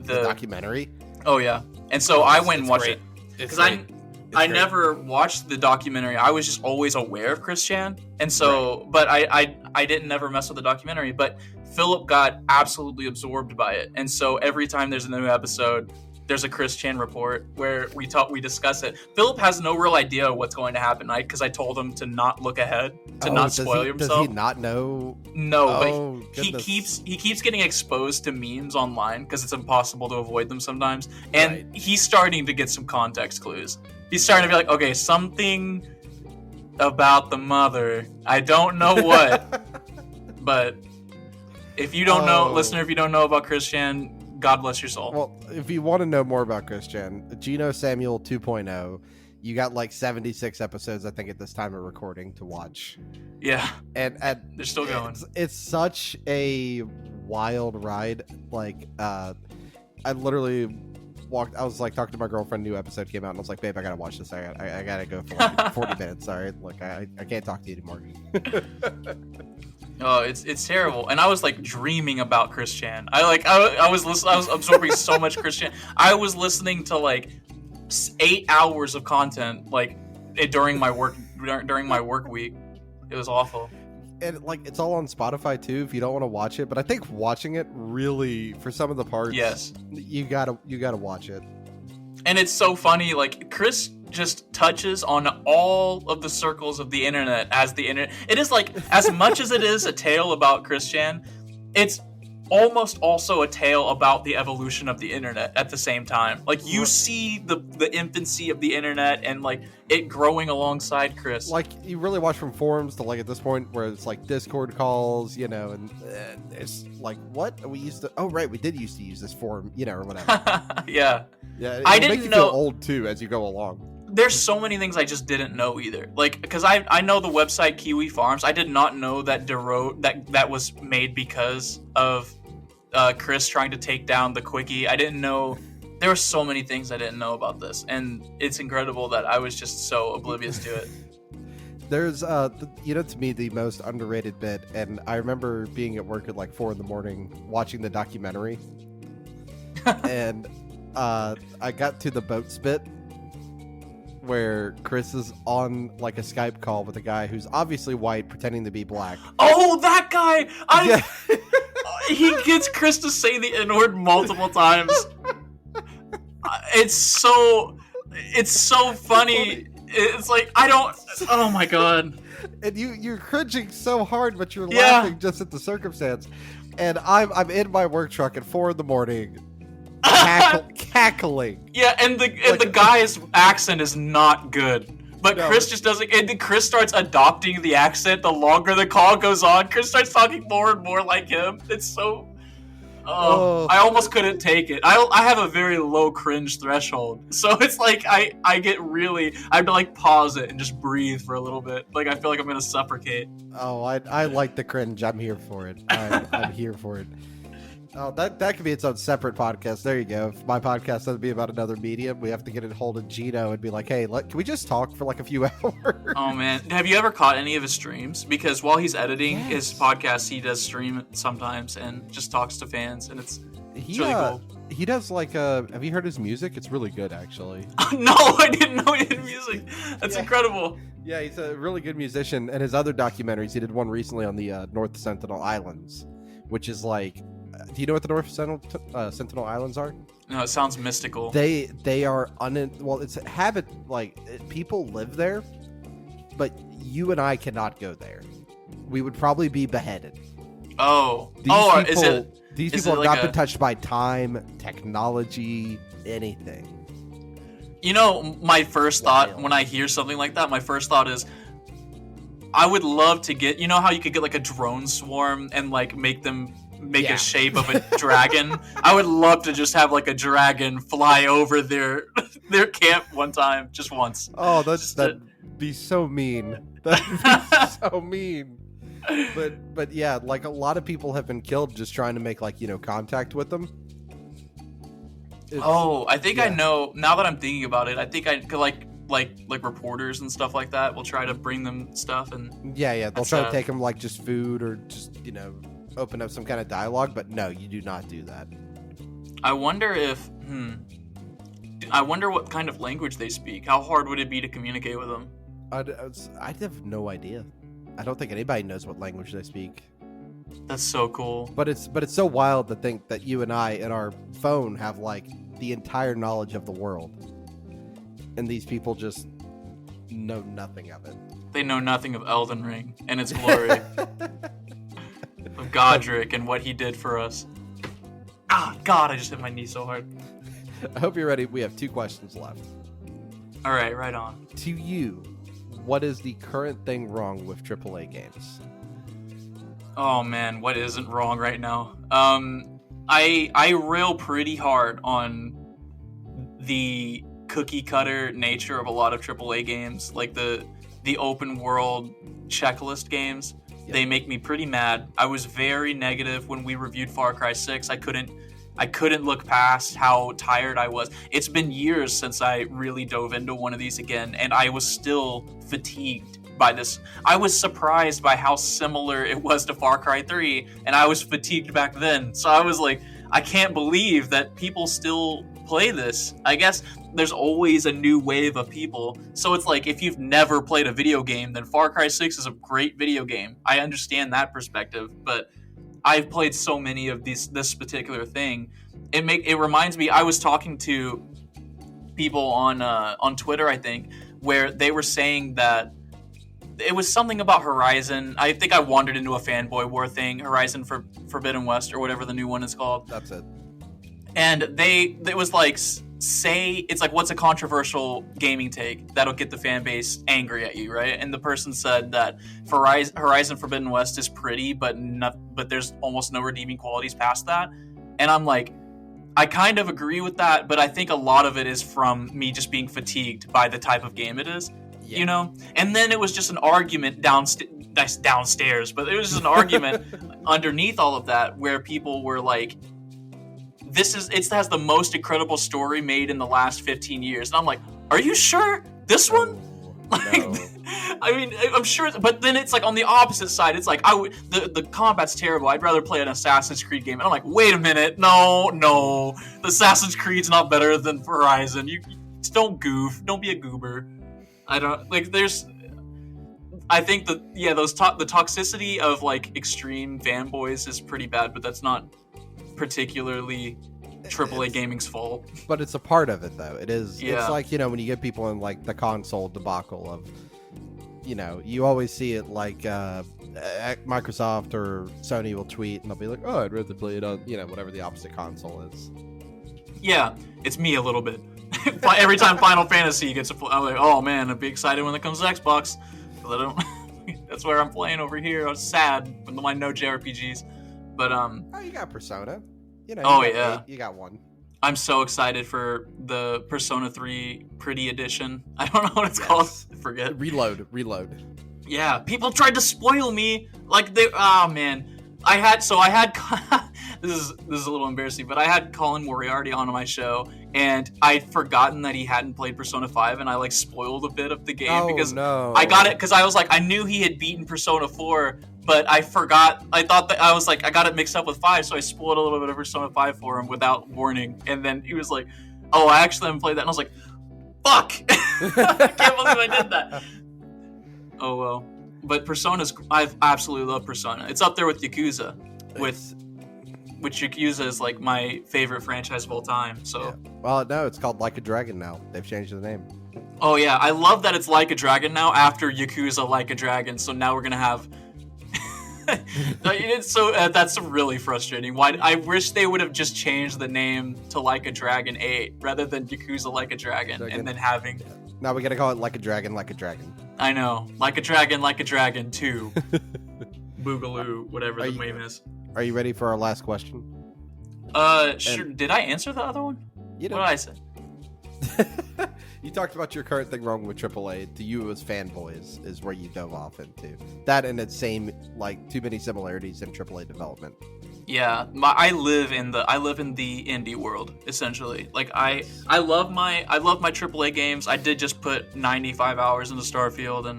S1: documentary.
S2: Oh yeah, and so I went and watched it because I never watched the documentary. I was just always aware of Christian, and so but I didn't never mess with the documentary. But Philip got absolutely absorbed by it, and so every time there's a new episode, there's a Christian report where we discuss it. Philip has no real idea what's going to happen, right? Because I told him to not look ahead, to not spoil himself.
S1: Does he not know?
S2: No, but he keeps getting exposed to memes online because it's impossible to avoid them sometimes. And he's starting to get some context clues. He's starting to be like, okay, something about the mother. I don't know what, but if you don't know, listener, if you don't know about Christian, God bless your soul.
S1: Well, if you want to know more about Christian, Geno Samuel 2.0, you got like 76 episodes, I think, at this time of recording to watch.
S2: Yeah.
S1: And
S2: they're still going.
S1: It's such a wild ride. Like, I literally I was like talking to my girlfriend, new episode came out, and I was like, babe, I gotta watch this. I gotta go for like 40 minutes. Sorry. Like, I can't talk to you anymore.
S2: Oh, it's terrible. And I was like dreaming about Christian. I was absorbing so much Christian. I was listening to like 8 hours of content like during my work week. It was awful.
S1: And like it's all on Spotify too if you don't want to watch it, but I think watching it really, for some of the parts,
S2: yes,
S1: you gotta watch it.
S2: And it's so funny, like Chris just touches on all of the circles of the internet as the internet. It is like, as much as it is a tale about Christian, it's almost also a tale about the evolution of the internet at the same time. Like you see the infancy of the internet and like it growing alongside Chris.
S1: Like you really watch from forums to like at this point where it's like Discord calls, and it's like, what we used to, we did used to use this forum, or whatever.
S2: Yeah.
S1: I didn't know. Feel old too as you go along.
S2: There's so many things I just didn't know either. Like, because I know the website Kiwi Farms. I did not know that that was made because of Chris trying to take down the Quickie. I didn't know. There were so many things I didn't know about this, and it's incredible that I was just so oblivious to it.
S1: There's, to me, the most underrated bit, and I remember being at work at like 4 a.m, watching the documentary, and I got to the boat spit. where Chris is on like a Skype call with a guy who's obviously white pretending to be black.
S2: Oh, that guy! He gets Chris to say the N-word multiple times. It's so funny. It's like, I don't... Oh my god.
S1: And you're cringing so hard, but you're laughing just at the circumstance. And I'm in my work truck at 4 a.m, cackling.
S2: Yeah, and the guy's accent is not good. But no. Chris just doesn't... And Chris starts adopting the accent the longer the call goes on. Chris starts talking more and more like him. It's so... I almost couldn't take it. I have a very low cringe threshold. So it's like I get really... I have to like pause it and just breathe for a little bit. Like I feel like I'm going to suffocate.
S1: Oh, I like the cringe. I'm here for it. I'm here for it. Oh, that could be its own separate podcast. There you go. If my podcast doesn't be about another medium, we have to get it hold of Gino and be like, hey, can we just talk for like a few hours?
S2: Oh, man. Have you ever caught any of his streams? Because while he's editing his podcast, he does stream sometimes and just talks to fans, and it's really cool.
S1: He does like, have you heard his music? It's really good, actually.
S2: No, I didn't know he did music. That's incredible.
S1: Yeah, he's a really good musician. And his other documentaries, he did one recently on the North Sentinel Islands, which is like... Do you know what the North Sentinel Islands are?
S2: No, it sounds mystical.
S1: They are it's a habit, like people live there, but you and I cannot go there. We would probably be beheaded. These people have not been touched by time, technology, anything.
S2: You know, my first thought when I hear something like that, my first thought is, I would love to get, you know how you could get like a drone swarm and like make a shape of a dragon? I would love to just have like a dragon fly over their camp one time, just once.
S1: Oh, that'd be so mean. That'd be so mean. But yeah, like a lot of people have been killed just trying to make like, contact with them.
S2: I think I know, now that I'm thinking about it, I think I could like reporters and stuff like that will try to bring them stuff, and
S1: they'll try to take them like just food or just open up some kind of dialogue, but no, you do not do that.
S2: I wonder what kind of language they speak. How hard would it be to communicate with them?
S1: I'd have no idea. I don't think anybody knows what language they speak.
S2: That's so cool.
S1: But it's so wild to think that you and I in our phone have like the entire knowledge of the world, and these people just know nothing of it.
S2: They know nothing of Elden Ring and its glory. Of Godric and what he did for us. Ah, God, I just hit my knee so hard.
S1: I hope you're ready. We have 2 questions left.
S2: All right, right on.
S1: To you, what is the current thing wrong with AAA games?
S2: Oh, man, what isn't wrong right now? I rail pretty hard on the cookie-cutter nature of a lot of AAA games, like the open world checklist games. They make me pretty mad. I was very negative when we reviewed Far Cry 6. I couldn't look past how tired I was. It's been years since I really dove into one of these again, and I was still fatigued by this. I was surprised by how similar it was to Far Cry 3, and I was fatigued back then. So I was like, I can't believe that people still play this. I guess there's always a new wave of people. So it's like, if you've never played a video game, then Far Cry 6 is a great video game. I understand that perspective, but I've played so many of this particular thing. It reminds me, I was talking to people on Twitter, I think, where they were saying that it was something about Horizon. I think I wandered into a fanboy war thing, Horizon Forbidden West or whatever the new one is called.
S1: That's it.
S2: And it was like, it's like, what's a controversial gaming take that'll get the fan base angry at you, right? And the person said that Horizon Forbidden West is pretty, but there's almost no redeeming qualities past that. And I'm like, I kind of agree with that, but I think a lot of it is from me just being fatigued by the type of game it is, And then it was just an argument downstairs, but it was just an argument underneath all of that where people were like, it has the most incredible story made in the last 15 years. And I'm like, are you sure? This one? Like, no. I mean, I'm sure, but then it's like on the opposite side. It's like, the combat's terrible. I'd rather play an Assassin's Creed game. And I'm like, wait a minute. No. The Assassin's Creed's not better than Horizon. Just don't goof. Don't be a goober. I don't like. I think that the toxicity of like extreme fanboys is pretty bad, but that's not particularly AAA gaming's fault.
S1: But it's a part of it, though. It is.
S2: Yeah.
S1: It's like, when you get people in like the console debacle of, you always see it like Microsoft or Sony will tweet and they'll be like, oh, I'd rather play it on, whatever the opposite console is.
S2: Yeah, it's me a little bit. Every time Final Fantasy gets I'm like, oh man, I'll be excited when it comes to Xbox. But I don't. That's where I'm playing over here. I was sad with my no JRPGs. But
S1: Oh, you got Persona. You got one.
S2: I'm so excited for the Persona 3 Pretty Edition. I don't know what it's called. I forget.
S1: Reload.
S2: Yeah, people tried to spoil me. Like oh man. I had this is a little embarrassing, but I had Colin Moriarty on my show, and I'd forgotten that he hadn't played Persona 5, and I like spoiled a bit of the game because I got it because I was like, I knew he had beaten Persona 4, but I forgot. I thought that I was like, I got it mixed up with 5, so I spoiled a little bit of Persona 5 for him without warning, and then he was like, oh, I actually haven't played that, and I was like, fuck, I can't believe I did that. Oh well. But I absolutely love Persona. It's up there with Yakuza, which Yakuza is like my favorite franchise of all time. So,
S1: yeah. Well, no, it's called Like a Dragon now. They've changed the name.
S2: Oh yeah, I love that it's Like a Dragon now after Yakuza Like a Dragon. So now we're gonna have. That's really frustrating. Why? I wish they would have just changed the name to Like a Dragon 8 rather than Yakuza Like a Dragon, and then having.
S1: Yeah. Now we gotta call it Like a Dragon, Like a Dragon.
S2: I know. Like a Dragon 2. Boogaloo, whatever the name is.
S1: Are you ready for our last question?
S2: Sure. Did I answer the other one?
S1: You did.
S2: What did I say?
S1: You talked about your current thing wrong with AAA. To you, it was fanboys is where you dove off into. That and its same, like, too many similarities in AAA development.
S2: Yeah, I live in the indie world essentially. Like I love my AAA games. I did just put 95 hours into Starfield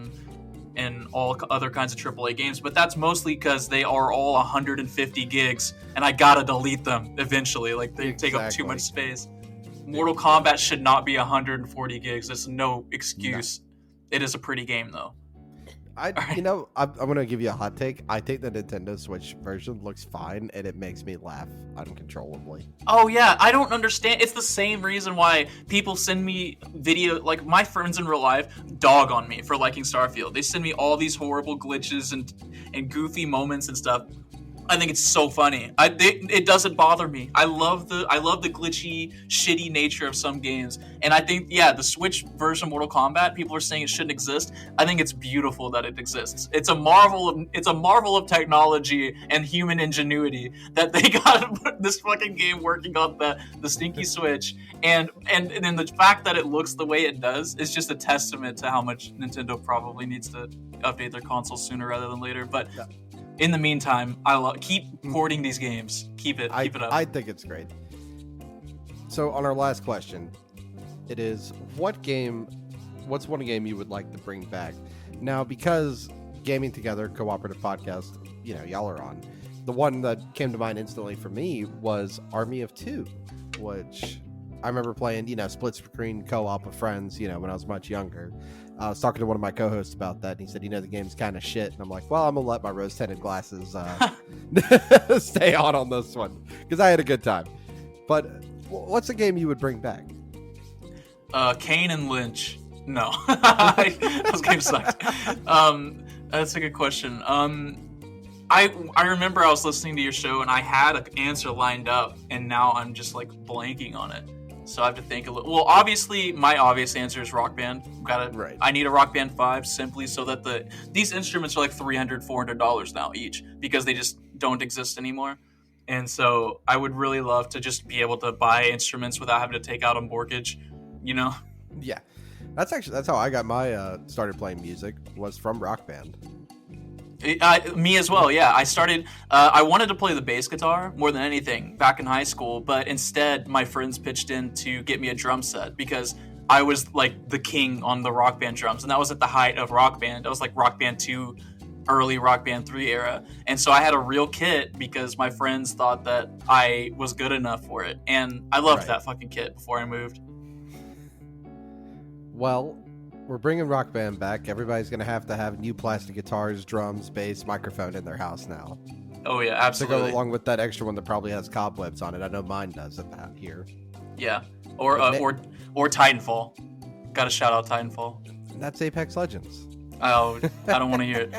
S2: and all other kinds of AAA games, but that's mostly because they are all 150 gigs, and I gotta delete them eventually. Like they take up too much space. Mortal Kombat should not be 140 gigs. There's no excuse. No. It is a pretty game though.
S1: I'm going to give you a hot take. I think the Nintendo Switch version looks fine, and it makes me laugh uncontrollably.
S2: Oh, yeah. I don't understand. It's the same reason why people send me video, like my friends in real life dog on me for liking Starfield. They send me all these horrible glitches and goofy moments and stuff. I think it's so funny. It doesn't bother me. I love the glitchy, shitty nature of some games, and I think the Switch version of Mortal Kombat. People are saying it shouldn't exist. I think it's beautiful that it exists. It's a marvel of technology and human ingenuity that they got this fucking game working on the stinky Switch, and then the fact that it looks the way it does is just a testament to how much Nintendo probably needs to update their consoles sooner rather than later. But. Yeah. In the meantime, keep porting these games. Keep it up.
S1: I think it's great. So on our last question, it is what's one game you would like to bring back? Now, because Gaming Together, cooperative podcast, y'all are on. The one that came to mind instantly for me was Army of Two, which I remember playing, split screen co-op with friends, when I was much younger. I was talking to one of my co-hosts about that, and he said, the game's kind of shit. And I'm like, well, I'm going to let my rose-tinted glasses stay on this one, because I had a good time. But what's a game you would bring back?
S2: Kane and Lynch. No. Those games sucked. That's a good question. I remember I was listening to your show, and I had an answer lined up, and now I'm just, blanking on it. So I have to think a little. Well, obviously, my obvious answer is Rock Band.
S1: Right.
S2: I need a Rock Band 5 simply so that these instruments are like $300, $400 now each because they just don't exist anymore. And so I would really love to just be able to buy instruments without having to take out a mortgage,
S1: Yeah, that's how I got my started playing music was from Rock Band.
S2: Me as well, yeah. I started, I wanted to play the bass guitar more than anything back in high school, but instead my friends pitched in to get me a drum set because I was the king on the Rock Band drums, and that was at the height of Rock Band. That was Rock Band 2, early Rock Band 3 era. And so I had a real kit because my friends thought that I was good enough for it, and I loved that fucking kit before I moved.
S1: Well, we're bringing Rock Band back. Everybody's going to have new plastic guitars, drums, bass, microphone in their house now.
S2: Oh yeah,
S1: To
S2: absolutely.
S1: go along with that extra one that probably has cobwebs on it. I know mine does at that here.
S2: Yeah, or Titanfall. Got to shout out Titanfall.
S1: That's Apex Legends.
S2: Oh, I don't want to hear it.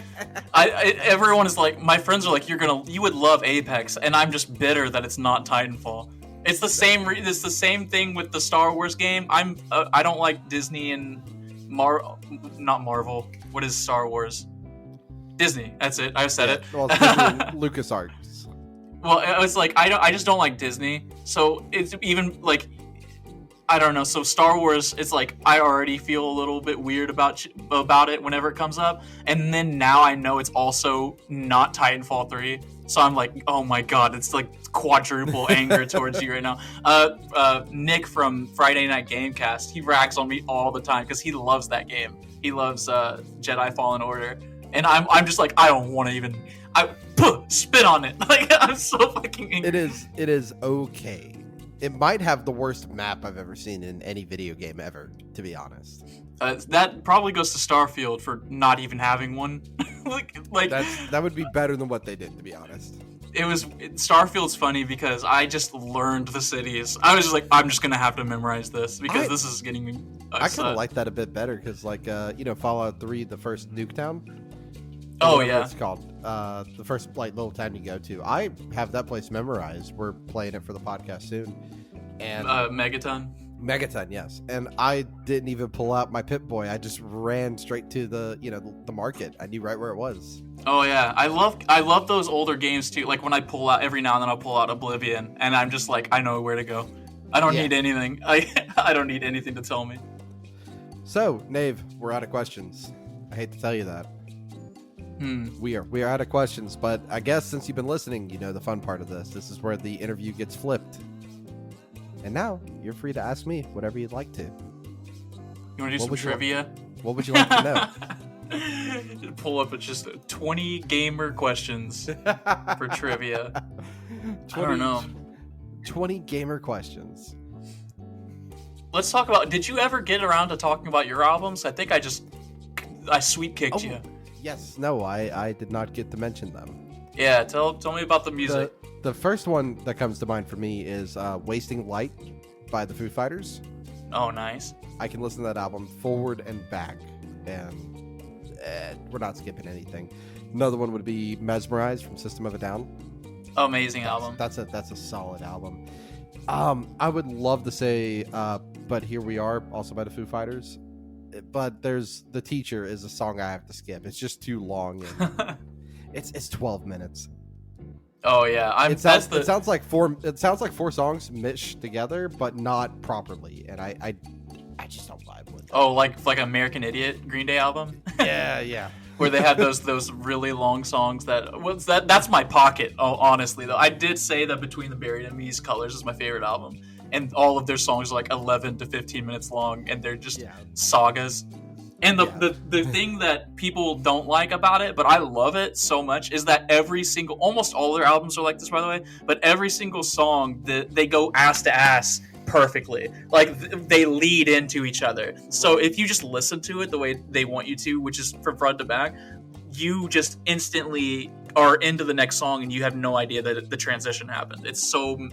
S2: Everyone is like, my friends are like, you would love Apex, and I'm just bitter that it's not Titanfall. It's the same. It's the same thing with the Star Wars game. I don't like Disney and not Marvel. What is Star Wars? Disney. That's it. I said it.
S1: Well, LucasArts.
S2: Well, it's like I just don't like Disney. So it's even like, I don't know. So Star Wars, it's like I already feel a little bit weird about it whenever it comes up, and then now I know it's also not Titanfall 3. So I'm like, oh my god, it's like quadruple anger towards you right now. Nick from Friday Night Gamecast, he rags on me all the time because he loves that game. He loves Jedi Fallen Order, and I'm just like, I don't want to even spit on it. Like, I'm so fucking angry.
S1: It is okay. It might have the worst map I've ever seen in any video game ever, to be honest.
S2: That probably goes to Starfield for not even having one. like
S1: that would be better than what they did, to be honest.
S2: Starfield's funny because I just learned the cities. I was just like, I'm just gonna have to memorize this because this is getting me upset.
S1: I kind of like that a bit better because, like, Fallout 3, the first Nuketown.
S2: Oh yeah,
S1: it's called the first little town you go to. I have that place memorized. We're playing it for the podcast soon. And Megaton, yes. And I didn't even pull out my Pip-Boy. I just ran straight to the market. I knew right where it was.
S2: Oh yeah, I love those older games too. Like when I pull out every now and then, I'll pull out Oblivion, and I'm just like, I know where to go. I don't need anything. I don't need anything to tell me.
S1: So, Nave, we're out of questions. I hate to tell you that. We are out of questions, but I guess since you've been listening, you know the fun part of this. This is where the interview gets flipped. And now, you're free to ask me whatever you'd like to.
S2: You want to do some trivia?
S1: What would you like to know?
S2: Pull up just 20 gamer questions for trivia. I don't know.
S1: 20 gamer questions.
S2: Let's talk about, did you ever get around to talking about your albums? I think I sweet kicked you.
S1: Yes. No, I did not get to mention them.
S2: Yeah, tell me about the music.
S1: The first one that comes to mind for me is Wasting Light by the Foo Fighters.
S2: Oh, nice.
S1: I can listen to that album forward and back, and we're not skipping anything. Another one would be Mesmerized from System of a Down.
S2: Amazing album.
S1: That's a solid album. I would love to say But Here We Are, also by the Foo Fighters. But there's The Teacher is a song I have to skip. It's just too long. And it's 12 minutes.
S2: Oh yeah,
S1: it sounds like four songs meshed together, but not properly, and I just don't vibe with it.
S2: Oh, like American Idiot, Green Day album.
S1: Yeah.
S2: Where they had those really long songs that's my pocket. Oh, honestly though, I did say that Between the Buried and Me's Colors is my favorite album, and all of their songs are like 11 to 15 minutes long, and they're just sagas. And the thing that people don't like about it, but I love it so much, is that almost all their albums are like this, by the way, but every single song, they go ass to ass perfectly. Like, they lead into each other. So if you just listen to it the way they want you to, which is from front to back, you just instantly are into the next song and you have no idea that the transition happened. It's so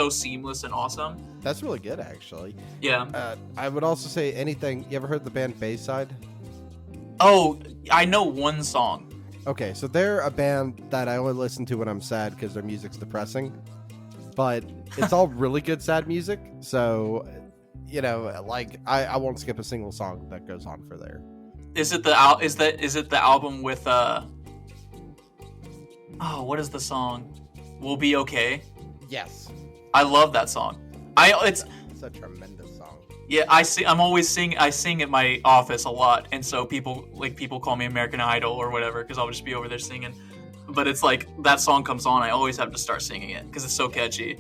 S2: seamless and awesome.
S1: That's really good, actually.
S2: Yeah.
S1: I would also say anything. You ever heard the band Bayside?
S2: Oh, I know one song.
S1: Okay, so they're a band that I only listen to when I'm sad because their music's depressing. But it's all really good sad music. So, I won't skip a single song that goes on for there.
S2: Is it the album with what is the song? We'll Be Okay?
S1: Yes.
S2: I love that song. It's
S1: a tremendous song.
S2: Yeah, I sing at my office a lot, and so people call me American Idol or whatever because I'll just be over there singing. But it's like that song comes on, I always have to start singing it because it's so catchy.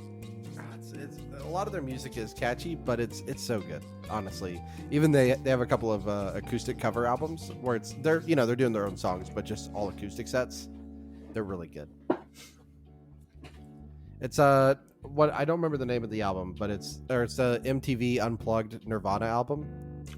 S1: It's a lot of their music is catchy, but it's so good, honestly. Even they have a couple of acoustic cover albums where they're doing their own songs, but just all acoustic sets. They're really good. It's I don't remember the name of the album, but it's the MTV Unplugged Nirvana album.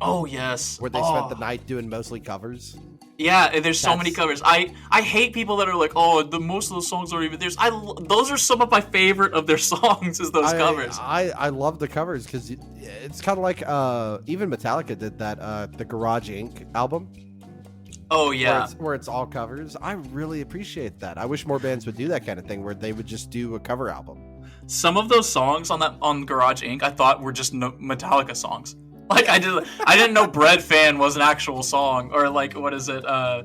S2: Oh yes.
S1: where they spent the night doing mostly covers.
S2: Yeah, and there's so many covers. I hate people that are like, oh, most of the songs aren't even theirs. Those are some of my favorite of their songs is those covers.
S1: I love the covers because it's kind of like even Metallica did that the Garage Inc. album.
S2: Oh yeah,
S1: where it's all covers. I really appreciate that. I wish more bands would do that kind of thing where they would just do a cover album.
S2: Some of those songs on Garage Inc. I thought were just Metallica songs. Like I didn't know Bread Fan was an actual song, or like what is it? Oh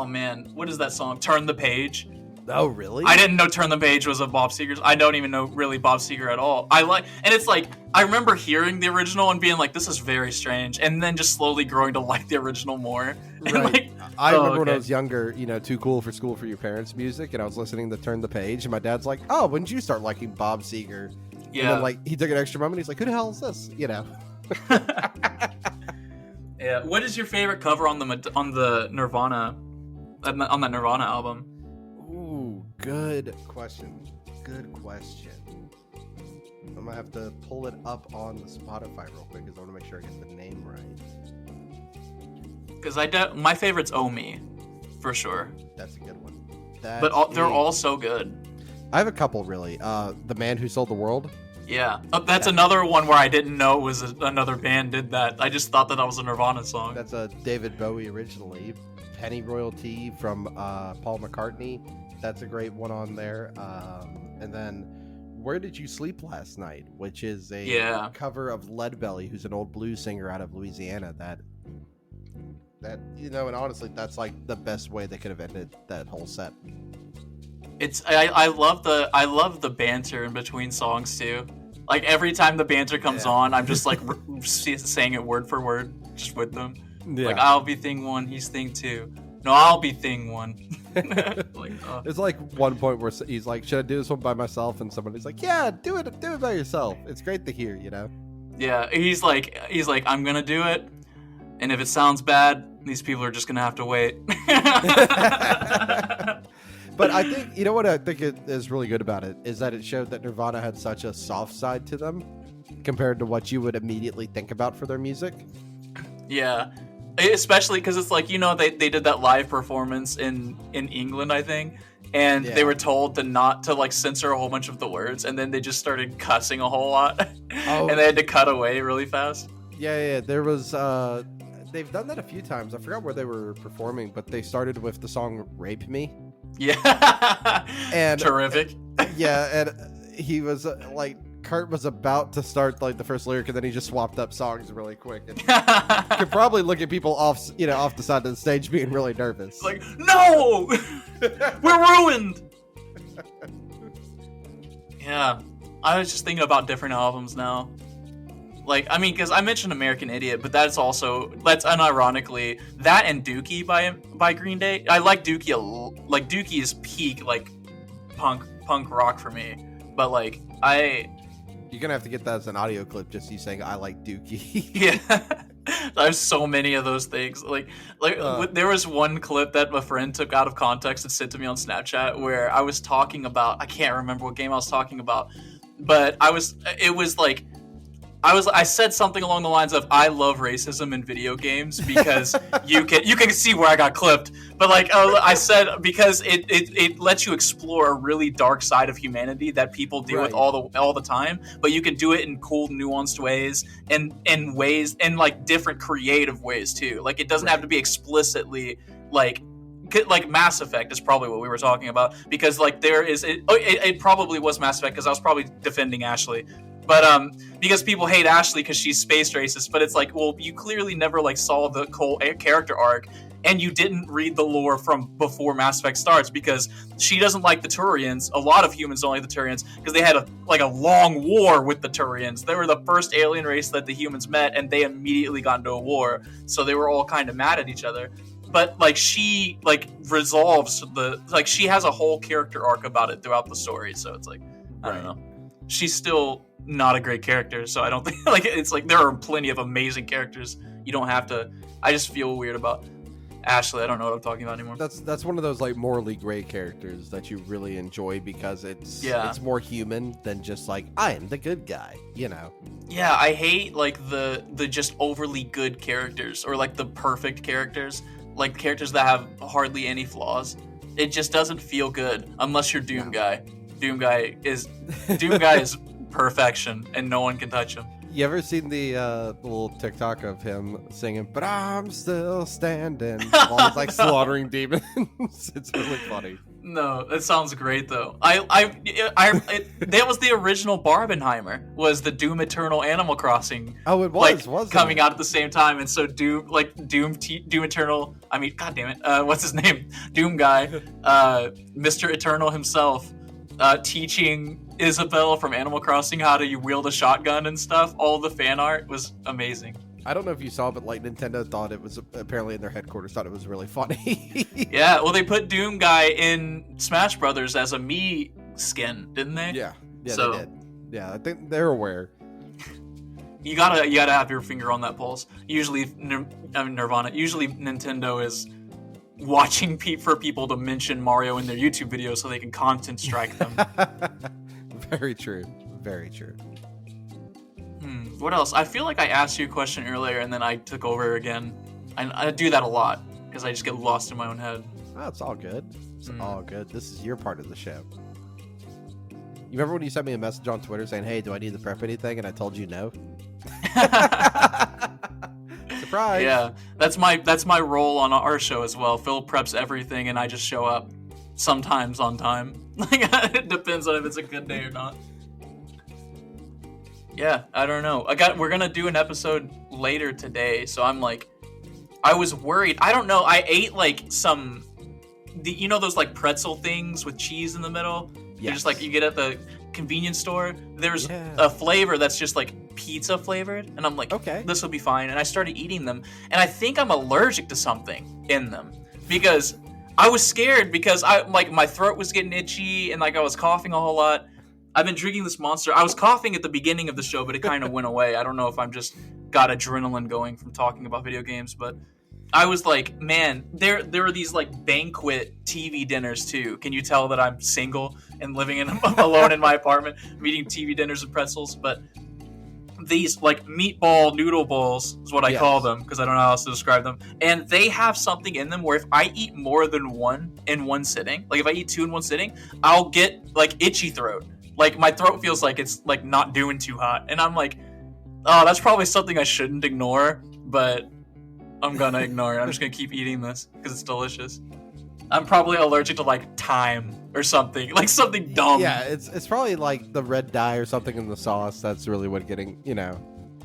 S2: man, what is that song? Turn the Page.
S1: Oh really?
S2: I didn't know Turn the Page was a Bob Seger. I don't even know really Bob Seger at all. And it's like I remember hearing the original and being like, this is very strange, and then just slowly growing to like the original more.
S1: Right. I remember when I was younger, Too Cool for School for Your Parents music, and I was listening to Turn the Page, and my dad's like, oh, when did you start liking Bob Seger?
S2: Yeah.
S1: And then, he took an extra moment. He's like, who the hell is this?
S2: Yeah. What is your favorite cover on the Nirvana, on that Nirvana album?
S1: Ooh, good question. Good question. I'm gonna have to pull it up on the Spotify real quick because I want to make sure I get the name right.
S2: Because my favorite's Oh Me, for sure.
S1: That's a good one.
S2: They're all so good.
S1: I have a couple really. The Man Who Sold the World.
S2: Yeah, that's another one where I didn't know it was another band did that. I just thought that was a Nirvana song.
S1: That's a David Bowie originally. Penny Royalty from Paul McCartney. That's a great one on there. And then Where Did You Sleep Last Night, which is a cover of Leadbelly, who's an old blues singer out of Louisiana. That and honestly, that's like the best way they could have ended that whole set.
S2: I love the banter in between songs too. Like every time the banter comes on, I'm just like saying it word for word, just with them. Yeah. Like I'll be thing one, he's thing two. No, I'll be thing one.
S1: There's like one point where he's like, "Should I do this one by myself?" And somebody's like, "Yeah, do it by yourself. It's great to hear,
S2: Yeah, he's like, I'm gonna do it, and if it sounds bad, these people are just gonna have to wait.
S1: But I think, what I think is really good about it is that it showed that Nirvana had such a soft side to them compared to what you would immediately think about for their music.
S2: Yeah, especially because it's like, they did that live performance in England, I think, and they were told to like censor a whole bunch of the words, and then they just started cussing a whole lot, and they had to cut away really fast.
S1: Yeah, there was... they've done that a few times. I forgot where they were performing, but they started with the song Rape Me.
S2: Yeah.
S1: And
S2: terrific.
S1: Yeah, and he was Kurt was about to start like the first lyric, and then he just swapped up songs really quick. And could probably look at people off the side of the stage being really nervous.
S2: Like, no, we're ruined. Yeah, I was just thinking about different albums now. Like, I mean, because I mentioned American Idiot, but that's unironically that and Dookie by Green Day. I like Dookie like Dookie is peak like punk rock for me, but like
S1: you're gonna have to get that as an audio clip, just you saying I like Dookie.
S2: Yeah, there's so many of those things. There was one clip that my friend took out of context and sent to me on Snapchat where I was talking about, I can't remember what game I was talking about, but I said something along the lines of, I love racism in video games because you can see where I got clipped. But I said, because it lets you explore a really dark side of humanity that people deal with all the time, but you can do it in cool, nuanced ways and ways and like different creative ways too. Like it doesn't have to be explicitly like Mass Effect is probably what we were talking about, because like it probably was Mass Effect because I was probably defending Ashley. But because people hate Ashley because she's space racist, but it's like, well, you clearly never saw the Cole character arc, and you didn't read the lore from before Mass Effect starts, because she doesn't like the Turians. A lot of humans don't like the Turians because they had a long war with the Turians. They were the first alien race that the humans met, and they immediately got into a war, so they were all kind of mad at each other. But she resolves she has a whole character arc about it throughout the story, so it's like, I don't know. She's still not a great character, so I don't think it's there are plenty of amazing characters. You don't have to. I just feel weird about Ashley, I don't know what I'm talking about anymore.
S1: That's one of those like morally gray characters that you really enjoy because it's more human than just like I am the good guy, you know.
S2: Yeah, I hate like the just overly good characters or like the perfect characters, like characters that have hardly any flaws. It just doesn't feel good unless you're Doom Guy. Doom Guy is perfection and no one can touch him.
S1: You ever seen the little TikTok of him singing, "But I'm still standing," while he's like slaughtering demons? It's really funny.
S2: No, it sounds great though. That was the original Barbenheimer. Was the Doom Eternal Animal Crossing?
S1: Oh, it was, wasn't
S2: coming
S1: it?
S2: out at the same time, and so Doom Eternal. I mean, God damn it, what's his name? Doom Guy, Mr. Eternal himself, teaching Isabelle from Animal Crossing how to wield a shotgun and stuff. All the fan art was amazing.
S1: I don't know if you saw, but like Nintendo thought it was apparently in their headquarters thought it was really funny.
S2: Yeah, well, they put Doom Guy in Smash Brothers as a Mii skin, didn't they?
S1: Yeah,
S2: So-
S1: they did. Yeah, I think they're aware.
S2: You gotta have your finger on that pulse. Usually, Nirvana. Usually, Nintendo is watching for people to mention Mario in their YouTube videos so they can content strike them.
S1: Very true. Very true.
S2: What else? I feel like I asked you a question earlier and then I took over again. I do that a lot because I just get lost in my own head.
S1: Oh, it's all good. It's all good. This is your part of the show. You remember when you sent me a message on Twitter saying, "Hey, do I need to prep anything?" And I told you no. Surprise!
S2: Yeah, that's my role on our show as well. Phil preps everything and I just show up sometimes on time. Like it depends on if it's a good day or not. Yeah, I don't know. We're gonna do an episode later today, so I'm like, I was worried. I don't know. I ate like those like pretzel things with cheese in the middle. Yes. Just like you get at the convenience store. There's a flavor that's just like pizza flavored, and I'm like, okay, this will be fine. And I started eating them, and I think I'm allergic to something in them because I was scared because my throat was getting itchy and like I was coughing a whole lot. I've been drinking this Monster. I was coughing at the beginning of the show, but it kind of went away. I don't know if I'm just got adrenaline going from talking about video games, but I was like, man, there are these like banquet TV dinners too. Can you tell that I'm single and living alone in my apartment, eating TV dinners and pretzels? But these like meatball noodle bowls is what I call them because I don't know how else to describe them. And they have something in them where if I eat more than one in one sitting, like if I eat two in one sitting, I'll get like itchy throat. Like, my throat feels like it's, like, not doing too hot. And I'm like, oh, that's probably something I shouldn't ignore, but I'm gonna ignore it. I'm just gonna keep eating this because it's delicious. I'm probably allergic to, like, thyme or something. Like, something dumb.
S1: Yeah, it's probably, like, the red dye or something in the sauce. That's really what getting, you know.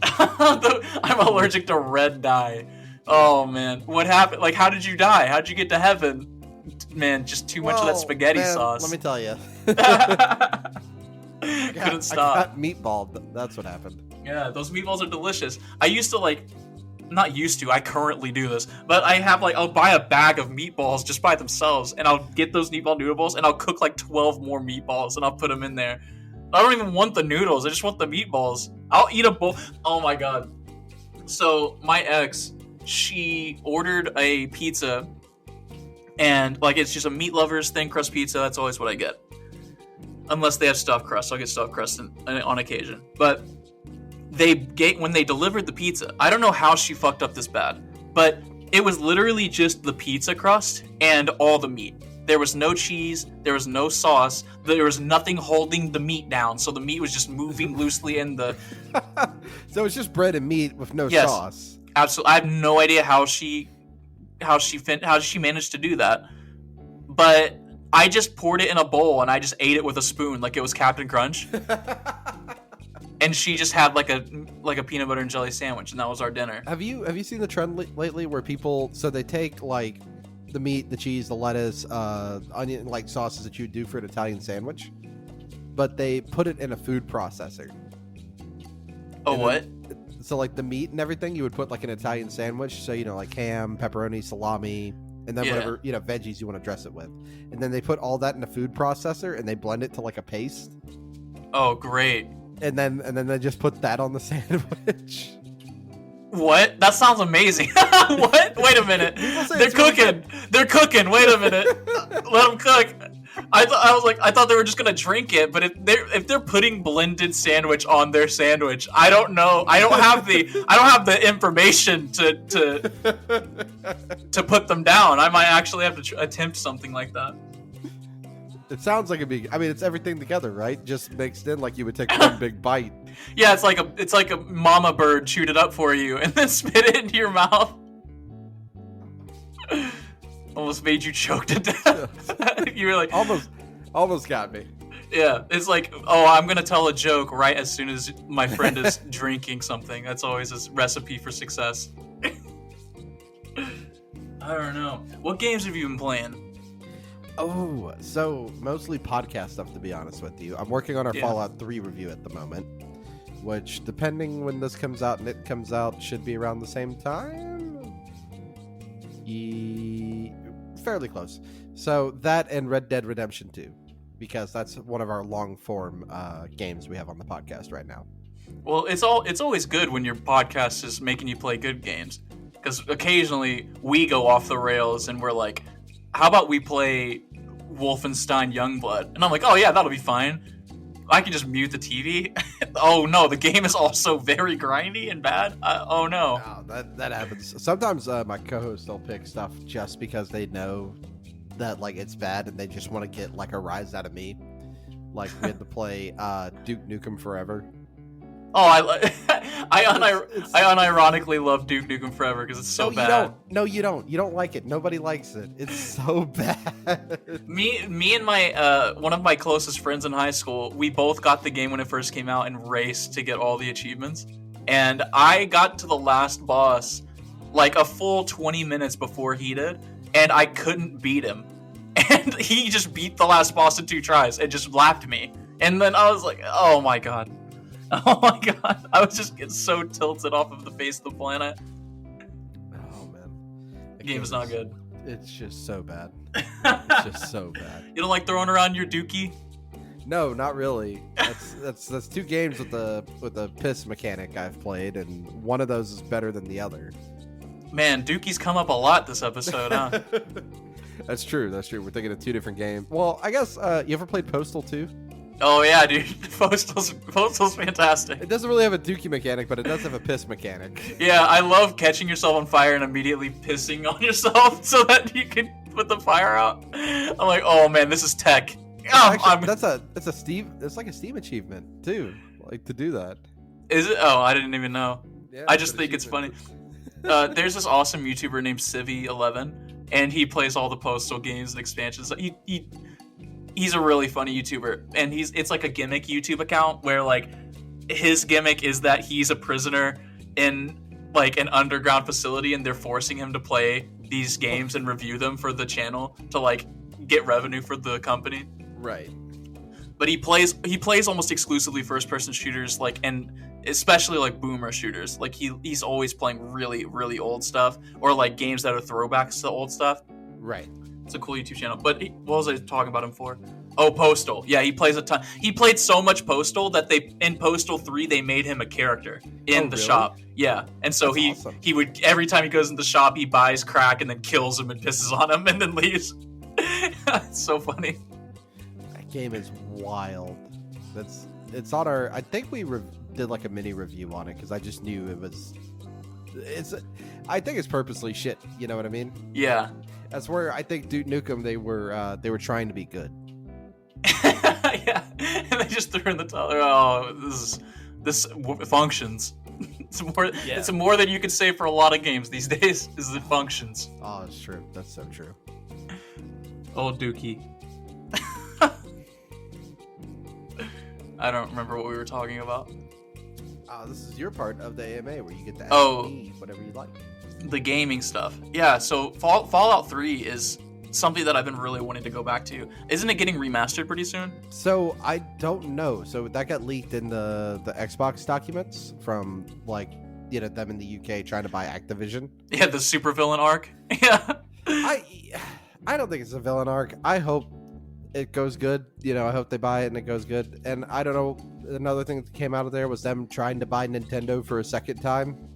S2: I'm allergic to red dye. Oh, man. What happened? Like, how did you die? How'd you get to heaven? Man, just too much of that spaghetti sauce.
S1: Let me tell you.
S2: Couldn't stop.
S1: I got meatball. That's what happened.
S2: Yeah, those meatballs are delicious. I used to I currently do this, but I'll buy a bag of meatballs just by themselves, and I'll get those meatball noodle balls, and I'll cook like 12 more meatballs, and I'll put them in there. I don't even want the noodles. I just want the meatballs. I'll eat a bowl. Oh my God. So my ex, she ordered a pizza, and like it's just a meat lovers thin crust pizza. That's always what I get. Unless they have stuffed crust, I'll get stuffed crust on occasion. But when they delivered the pizza, I don't know how she fucked up this bad, but it was literally just the pizza crust and all the meat. There was no cheese, there was no sauce, there was nothing holding the meat down, so the meat was just moving loosely in the...
S1: So it's just bread and meat with no sauce.
S2: Absolutely. I have no idea how she managed to do that, but I just poured it in a bowl and I just ate it with a spoon like it was Captain Crunch. And she just had like a peanut butter and jelly sandwich, and that was our dinner.
S1: Have you seen the trend lately where people they take like the meat, the cheese, the lettuce, onion, like sauces that you would do for an Italian sandwich, but they put it in a food processor.
S2: Oh, what?
S1: So like the meat and everything, you would put like an Italian sandwich. So like ham, pepperoni, salami, and then whatever veggies you want to dress it with. And then they put all that in a food processor and they blend it to like a paste.
S2: Oh, great.
S1: And then they just put that on the sandwich.
S2: What? That sounds amazing. What? Wait a minute. They're cooking. They're cooking. Wait a minute. Let them cook. I thought they were just gonna drink it, but if they're putting blended sandwich on their sandwich, I don't know. I don't have the information to put them down. I might actually have to attempt something like that.
S1: It sounds like it's everything together, right? Just mixed in like you would take one big bite.
S2: Yeah, it's like a mama bird chewed it up for you and then spit it into your mouth. Almost made you choke to death. You were like
S1: almost got me.
S2: Yeah, it's like, oh, I'm gonna tell a joke right as soon as my friend is drinking something. That's always a recipe for success. I don't know. What games have you been playing?
S1: Oh, so mostly podcast stuff, to be honest with you. I'm working on our Fallout 3 review at the moment, which, depending when this comes out and it comes out, should be around the same time? Fairly close. So that and Red Dead Redemption 2, because that's one of our long-form games we have on the podcast right now.
S2: Well, it's always good when your podcast is making you play good games, because occasionally we go off the rails and we're like, how about we play Wolfenstein Youngblood? And I'm like, oh yeah, that'll be fine. I can just mute the TV. Oh no, the game is also very grindy and bad. Oh no.
S1: Oh, that happens. Sometimes my co-hosts will pick stuff just because they know that like it's bad and they just want to get like a rise out of me. Like we had to play Duke Nukem Forever.
S2: Oh, I unironically love Duke Nukem Forever because it's so bad.
S1: You don't. You don't like it. Nobody likes it. It's so bad.
S2: Me and my one of my closest friends in high school, we both got the game when it first came out and raced to get all the achievements. And I got to the last boss like a full 20 minutes before he did, and I couldn't beat him. And he just beat the last boss in 2 tries and just lapped me. And then I was like, oh my god. Oh my god, I was just getting so tilted off of the face of the planet.
S1: Oh man.
S2: The game is not good.
S1: It's just so bad. It's just so bad.
S2: You don't like throwing around your dookie?
S1: No, not really. That's 2 games with the piss mechanic I've played, and one of those is better than the other.
S2: Man, dookie's come up a lot this episode, huh?
S1: That's true. We're thinking of 2 different games. Well, I guess you ever played Postal 2?
S2: Oh yeah, dude. Postal's fantastic.
S1: It doesn't really have a dookie mechanic, but it does have a piss mechanic.
S2: Yeah, I love catching yourself on fire and immediately pissing on yourself so that you can put the fire out. I'm like, oh man, this is tech. Oh,
S1: actually, that's a Steam. It's like a Steam achievement too, like to do that.
S2: Is it? Oh, I didn't even know.
S1: Yeah,
S2: I just think it's funny. There's this awesome YouTuber named Civvy11, and he plays all the Postal games and expansions. He's a really funny YouTuber, and it's like a gimmick YouTube account where like his gimmick is that he's a prisoner in like an underground facility, and they're forcing him to play these games and review them for the channel to like get revenue for the company.
S1: Right.
S2: But he plays almost exclusively first-person shooters, like, and especially like boomer shooters. Like he's always playing really, really old stuff, or like games that are throwbacks to old stuff.
S1: Right.
S2: It's a cool YouTube channel. But what was I talking about him for? Oh, Postal. Yeah, he plays a ton. He played so much Postal that in Postal 3 they made him a character in the shop. Yeah, and so he would, every time he goes in the shop, he buys crack and then kills him and pisses on him and then leaves. It's so funny.
S1: That game is wild. It's on our. I think we did like a mini review on it because I just knew it was. I think it's purposely shit. You know what I mean?
S2: Yeah.
S1: That's where I think Duke Nukem they were trying to be good.
S2: Yeah, and they just threw in the towel. Oh, this functions. It's more than you could say for a lot of games these days. Is it functions?
S1: Oh, it's true. That's so true.
S2: Old Dookie. I don't remember what we were talking about.
S1: This is your part of the AMA where you get to ask me whatever you like.
S2: The gaming stuff. Yeah, so Fallout 3 is something that I've been really wanting to go back to. Isn't it getting remastered pretty soon?
S1: So I don't know. So that got leaked in the Xbox documents from like, them in the UK trying to buy Activision.
S2: Yeah, the supervillain arc. Yeah.
S1: I don't think it's a villain arc. I hope it goes good. I hope they buy it and it goes good. And I don't know. Another thing that came out of there was them trying to buy Nintendo for a second time.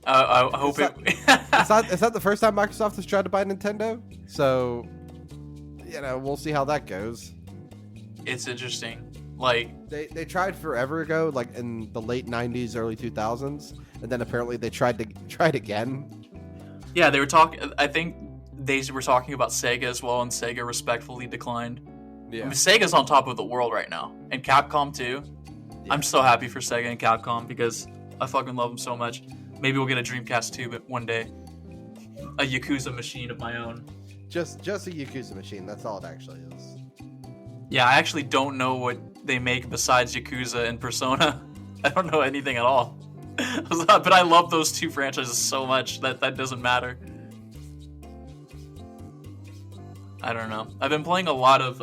S2: I hope
S1: it's not the first time Microsoft has tried to buy Nintendo, so we'll see how that goes.
S2: It's interesting. Like
S1: they tried forever ago, like in the late 90s, early 2000s, and then apparently they tried again.
S2: Yeah, they were talking. I think they were talking about Sega as well, and Sega respectfully declined.
S1: Yeah,
S2: I mean, Sega's on top of the world right now, and Capcom too. Yeah. I'm so happy for Sega and Capcom because I fucking love them so much. Maybe we'll get a Dreamcast too, but one day, a Yakuza machine of my own.
S1: Just a Yakuza machine. That's all it actually is.
S2: Yeah, I actually don't know what they make besides Yakuza and Persona. I don't know anything at all. But I love those two franchises so much that doesn't matter. I don't know. I've been playing a lot of...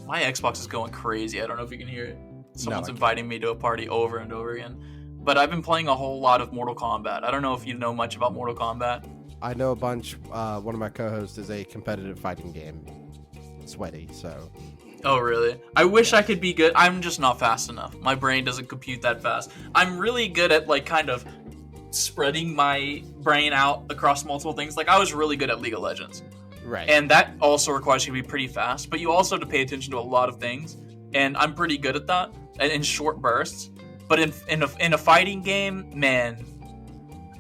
S2: My Xbox is going crazy. I don't know if you can hear it. Someone's inviting me to a party over and over again. But I've been playing a whole lot of Mortal Kombat. I don't know if you know much about Mortal Kombat.
S1: I know a bunch. One of my co-hosts is a competitive fighting game. Sweaty, so...
S2: Oh, really? I wish I could be good. I'm just not fast enough. My brain doesn't compute that fast. I'm really good at, like, kind of spreading my brain out across multiple things. Like, I was really good at League of Legends.
S1: Right.
S2: And that also requires you to be pretty fast, but you also have to pay attention to a lot of things. And I'm pretty good at that in short bursts. But in a fighting game, man,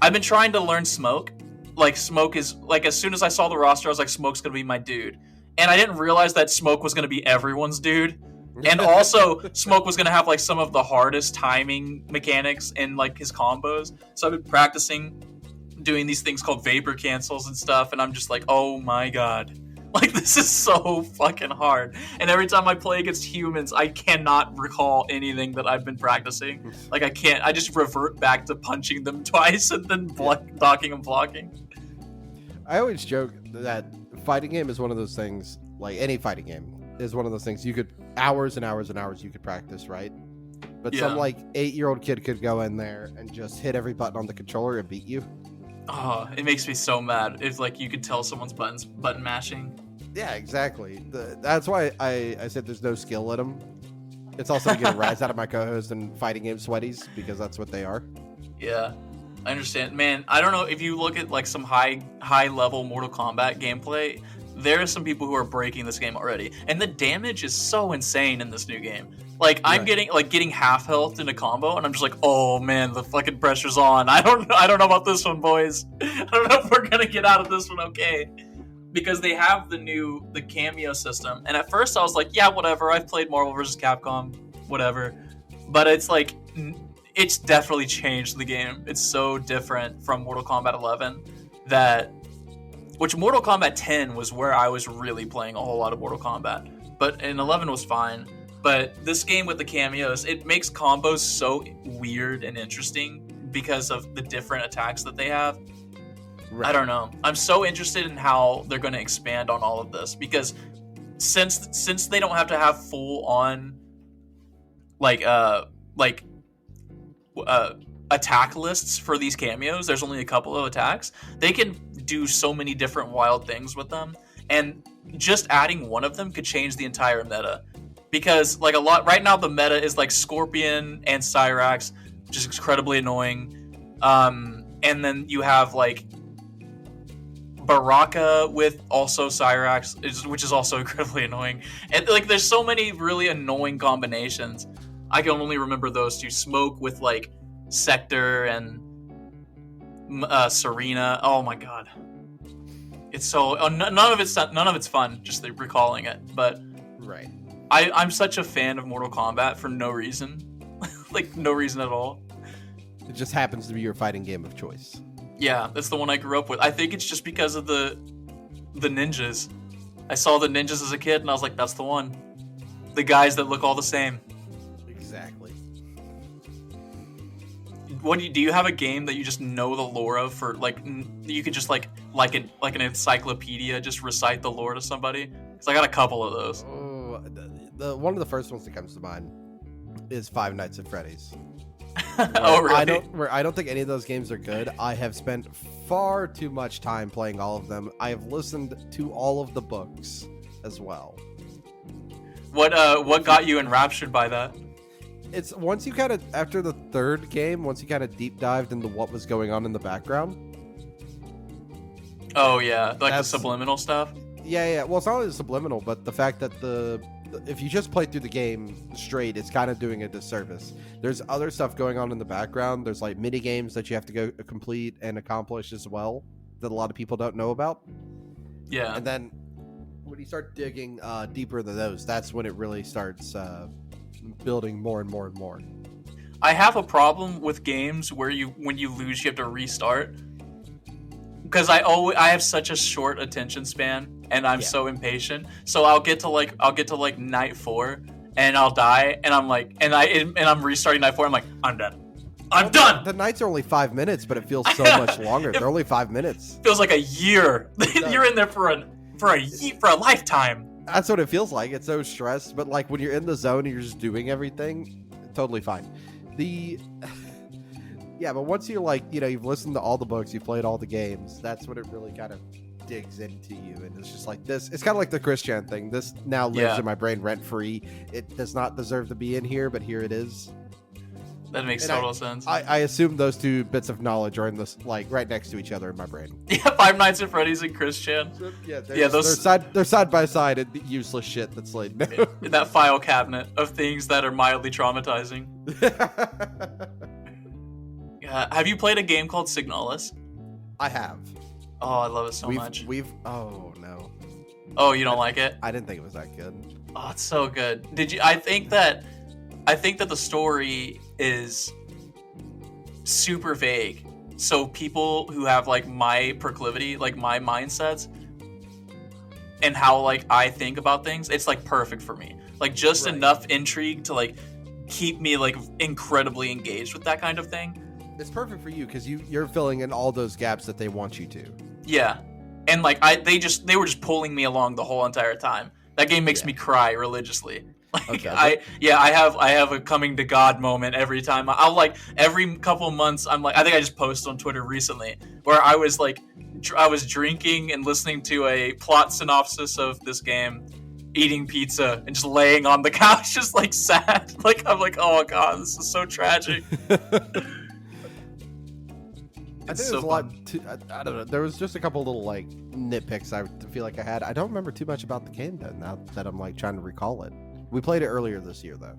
S2: I've been trying to learn Smoke. Like, Smoke is... Like, as soon as I saw the roster, I was like, Smoke's gonna be my dude. And I didn't realize that Smoke was going to be everyone's dude. And also, Smoke was going to have, like, some of the hardest timing mechanics in, like, his combos. So I've been practicing doing these things called vapor cancels and stuff. And I'm just like, oh, my God. Like, this is so fucking hard. And every time I play against humans, I cannot recall anything that I've been practicing. Like, I can't. I just revert back to punching them twice and then docking and blocking.
S1: I always joke that fighting game is one of those things, like any fighting game is one of those things you could hours and hours and hours you could practice, right? But some like 8-year-old kid could go in there and just hit every button on the controller and beat you.
S2: Oh, it makes me so mad. If like you could tell someone's button mashing.
S1: Yeah, exactly. That's why I said there's no skill in them. It's also to get a rise out of my co-host and fighting game sweaties because that's what they are.
S2: Yeah. I understand. Man, I don't know if you look at like some high level Mortal Kombat gameplay, there are some people who are breaking this game already. And the damage is so insane in this new game. Like I'm getting half health in a combo and I'm just like, "Oh man, the fucking pressure's on. I don't know about this one, boys. I don't know if we're going to get out of this one okay." Because they have the cameo system. And at first I was like, "Yeah, whatever. I've played Marvel vs. Capcom, whatever." But it's like it's definitely changed the game. It's so different from Mortal Kombat 11 which Mortal Kombat 10 was where I was really playing a whole lot of Mortal Kombat. But in 11 was fine. But this game with the cameos, it makes combos so weird and interesting because of the different attacks that they have. Right. I don't know. I'm so interested in how they're going to expand on all of this because since they don't have to have full on attack lists for these cameos, there's only a couple of attacks, they can do so many different wild things with them, and just adding one of them could change the entire meta. Because like a lot right now the meta is like Scorpion and Cyrax, which is incredibly annoying, and then you have like Baraka with also Cyrax, which is also incredibly annoying, and like there's so many really annoying combinations. I can only remember those two. Smoke with like Sector and Serena. Oh my god, it's so none of it's fun. Just recalling it, but
S1: right.
S2: I'm such a fan of Mortal Kombat for no reason, like no reason at all.
S1: It just happens to be your fighting game of choice.
S2: Yeah, that's the one I grew up with. I think it's just because of the ninjas. I saw the ninjas as a kid, and I was like, that's the one. The guys that look all the same.
S1: Exactly.
S2: Do you have a game that you just know the lore of for like you could just like an encyclopedia just recite the lore to somebody? Because I got a couple of those.
S1: Oh, the one of the first ones that comes to mind is Five Nights at Freddy's.
S2: Oh really?
S1: I don't think any of those games are good. I have spent far too much time playing all of them. I have listened to all of the books as well.
S2: What got you enraptured by that?
S1: it's once you kind of, after the third game, once you kind of deep dived into what was going on in the background.
S2: Oh yeah, like the subliminal stuff.
S1: Yeah. Well, it's not only the subliminal, but the fact that if you just play through the game straight, it's kind of doing a disservice. There's other stuff going on in the background. There's like mini games that you have to go complete and accomplish as well that a lot of people don't know about.
S2: Yeah.
S1: And then when you start digging deeper into those, that's when it really starts building more and more and more.
S2: I have a problem with games where when you lose, you have to restart. Because I have such a short attention span, and I'm so impatient. So I'll get to like night 4, and I'll die, and I'm like, and I'm restarting night 4. I'm like, I'm done. I'm done.
S1: The nights are only 5 minutes, but it feels so much longer. They're only 5 minutes.
S2: Feels like a year. You're in there for a lifetime.
S1: That's what it feels like. It's so stressed, but like when you're in the zone and you're just doing everything, totally fine. Yeah, but once you're like, you've listened to all the books, you've played all the games, that's when it really kind of digs into you. And it's just like this. It's kind of like the Christian thing. This now lives in my brain rent free. It does not deserve to be in here, but here it is.
S2: That makes total sense.
S1: I assume those two bits of knowledge are in this, like, right next to each other in my brain.
S2: Yeah, Five Nights at Freddy's and Christian.
S1: Yeah, they're side by side and useless shit that's like
S2: in that file cabinet of things that are mildly traumatizing. Yeah, have you played a game called Signalis?
S1: I have.
S2: Oh, I love it so much.
S1: Oh no.
S2: Oh, you don't like it?
S1: I didn't think it was that good.
S2: Oh, it's so good. Did you? I think that the story is super vague. So people who have like my proclivity, like my mindsets, and how like I think about things, it's like perfect for me. Like just enough intrigue to like keep me like incredibly engaged with that kind of thing.
S1: It's perfect for you because you're filling in all those gaps that they want you to.
S2: Yeah, and like they were just pulling me along the whole entire time. That game makes me cry religiously. Like okay. I have a coming to God moment every time. I'll like every couple of months. I'm like, I think I just posted on Twitter recently where I was like, I was drinking and listening to a plot synopsis of this game, eating pizza and just laying on the couch, just like sad. Like I'm like, oh God, this is so tragic.
S1: I think there's a lot. I don't know. There was just a couple little like nitpicks I feel like I had. I don't remember too much about the game though. Now that I'm like trying to recall it, we played it earlier this year though.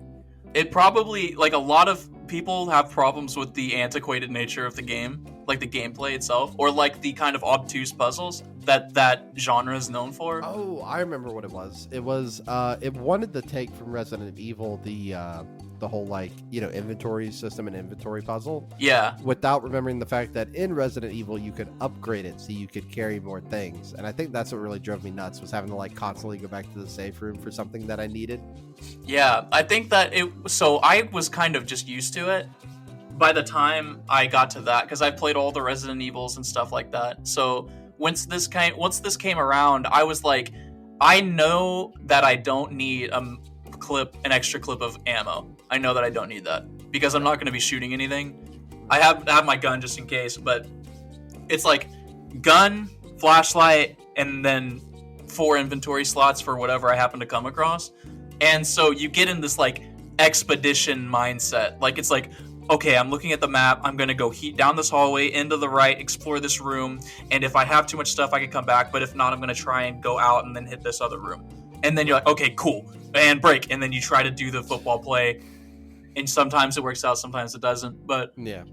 S2: It probably like a lot of people have problems with the antiquated nature of the game, like the gameplay itself, or like the kind of obtuse puzzles that genre is known for.
S1: Oh, I remember what it was. It was it wanted to take from Resident Evil the whole like inventory system and inventory puzzle.
S2: Yeah.
S1: Without remembering the fact that in Resident Evil you could upgrade it so you could carry more things, and I think that's what really drove me nuts was having to like constantly go back to the safe room for something that I needed.
S2: Yeah, I think that so I was kind of just used to it by the time I got to that because I played all the Resident Evils and stuff like that. So once this came around, I was like, I know that I don't need an extra clip of ammo. I know that I don't need that because I'm not going to be shooting anything. I have my gun just in case, but it's like gun, flashlight, and then 4 inventory slots for whatever I happen to come across. And so you get in this like expedition mindset. Like it's like, okay, I'm looking at the map. I'm going to go down this hallway, into the right, explore this room. And if I have too much stuff, I can come back. But if not, I'm going to try and go out and then hit this other room. And then you're like, okay, cool. And break. And then you try to do the football play. And sometimes it works out, sometimes it doesn't. But
S1: yeah,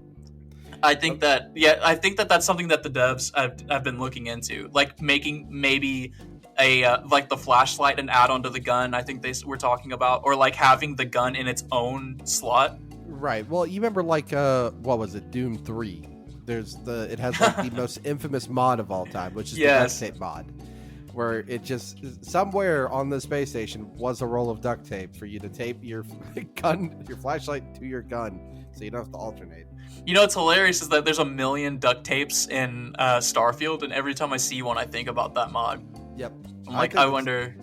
S2: I think that that's something that the devs have been looking into. Like making maybe a like the flashlight an add-on to the gun. I think they were talking about. Or like having the gun in its own slot.
S1: Right. Well, you remember like what was it, Doom 3? It has like the most infamous mod of all time, which is the duct tape mod, where it just somewhere on the space station was a roll of duct tape for you to tape your flashlight to your gun, so you don't have to alternate.
S2: You know what's hilarious is that there's 1 million duct tapes in Starfield, and every time I see one, I think about that mod.
S1: Yep.
S2: I'm like, I wonder.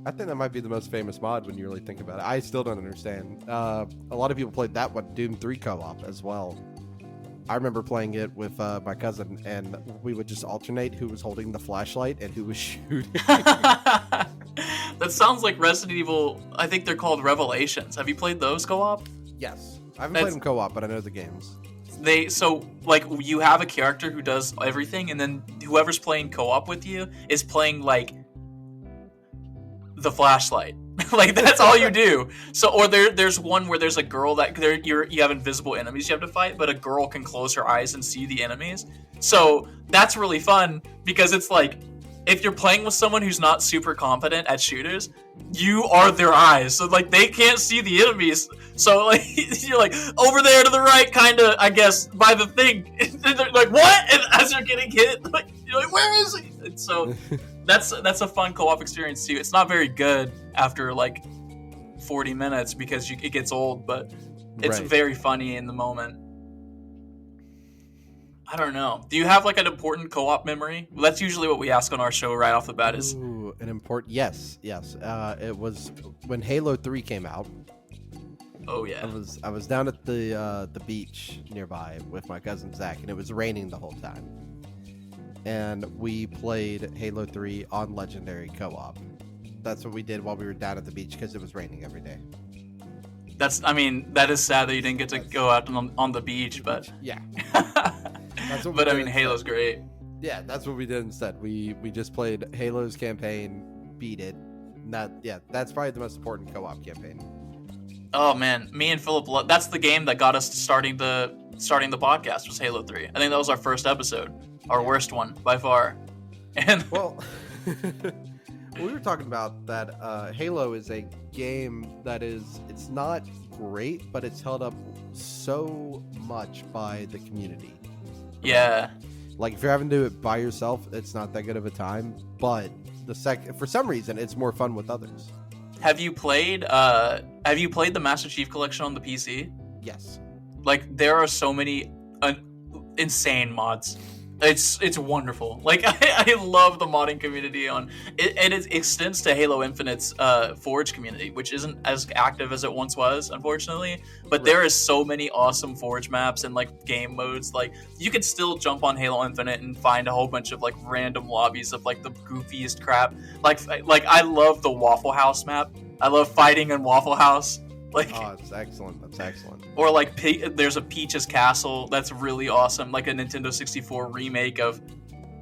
S1: I think that might be the most famous mod when you really think about it. I still don't understand. A lot of people played that one, Doom 3 co-op as well. I remember playing it with my cousin, and we would just alternate who was holding the flashlight and who was shooting.
S2: That sounds like Resident Evil. I think they're called Revelations. Have you played those co-op?
S1: Yes. I haven't played them co-op, but I know the games.
S2: You have a character who does everything, and then whoever's playing co-op with you is playing like the flashlight. Like that's all you do. So, or there's one where there's a girl that you have invisible enemies you have to fight, but a girl can close her eyes and see the enemies. So that's really fun because it's like if you're playing with someone who's not super competent at shooters, you are their eyes. So like they can't see the enemies. So like you're like over there to the right, kind of I guess by the thing. And they're like what? And as you're getting hit, like, you're like where is he? And so that's a fun co-op experience too. It's not very good after like 40 minutes because it gets old, but it's very funny in the moment. I don't know. Do you have like an important co-op memory? Well, that's usually what we ask on our show right off the bat. Is
S1: an important? Yes. It was when Halo 3 came out.
S2: Oh yeah.
S1: I was down at the beach nearby with my cousin Zach, and it was raining the whole time. And we played Halo 3 on Legendary co-op. That's what we did while we were down at the beach because it was raining every day.
S2: That is sad that you didn't get to go out on the beach, but
S1: yeah.
S2: But I mean, Halo's great.
S1: Yeah, that's what we did instead. We just played Halo's campaign, beat it. That's probably the most important co-op campaign.
S2: Oh man, me and Philip, that's the game that got us to starting the podcast was Halo 3. I think that was our first episode, our worst one by far. And
S1: well, we were talking about that Halo is a game that it's not great, but it's held up so much by the community.
S2: Yeah.
S1: Like if you're having to do it by yourself, it's not that good of a time, but for some reason it's more fun with others.
S2: Have you played the Master Chief Collection on the PC?
S1: Yes.
S2: Like there are so many insane mods. It's wonderful. Like I love the modding community on it, and it extends to Halo Infinite's Forge community, which isn't as active as it once was, unfortunately. But there is so many awesome Forge maps and like game modes. Like you can still jump on Halo Infinite and find a whole bunch of like random lobbies of like the goofiest crap. Like I love the Waffle House map. I love fighting in Waffle House. Like,
S1: oh, it's excellent. That's excellent.
S2: Or like there's a Peach's Castle that's really awesome, like a Nintendo 64 remake of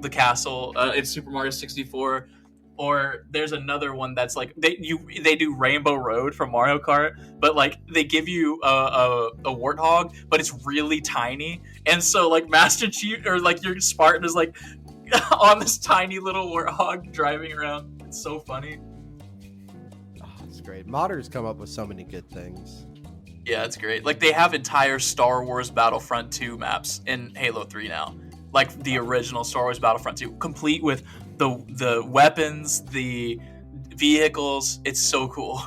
S2: the castle. It's Super Mario 64. Or there's another one that's like they do Rainbow Road from Mario Kart, but like they give you a warthog, but it's really tiny, and so like Master Chief or like your Spartan is like on this tiny little warthog driving around. It's so funny.
S1: Great. Modders come up with so many good things.
S2: Yeah, it's great. Like they have entire Star Wars Battlefront 2 maps in Halo 3 now. Like the original Star Wars Battlefront 2, complete with the weapons, the vehicles. It's so cool.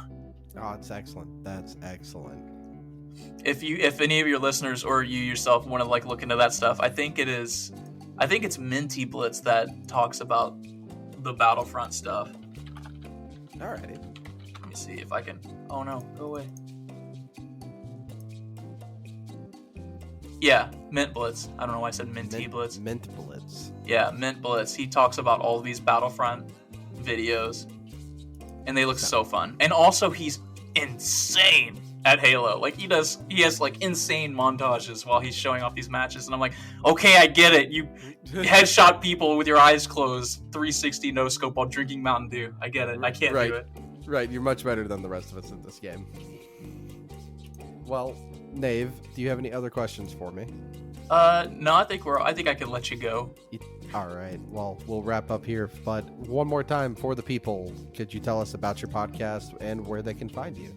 S2: Oh,
S1: it's excellent. That's excellent.
S2: If any of your listeners or you yourself want to like look into that stuff, I think it's Minty Blitz that talks about the Battlefront stuff.
S1: Alrighty.
S2: Let me see if I can. Oh no, go away. Yeah, Mint Blitz. I don't know why I said Minty Blitz.
S1: Mint Blitz.
S2: Yeah, Mint Blitz. He talks about all these Battlefront videos, and they look so fun. And also, he's insane at Halo. Like he has like insane montages while he's showing off these matches, and I'm like, okay, I get it. You headshot people with your eyes closed, 360 no scope while drinking Mountain Dew. I get it. I can't do it.
S1: Right, you're much better than the rest of us at this game. Well, Nave, do you have any other questions for me?
S2: No, I think I can let you go.
S1: All right. Well, we'll wrap up here, but one more time for the people, could you tell us about your podcast and where they can find you?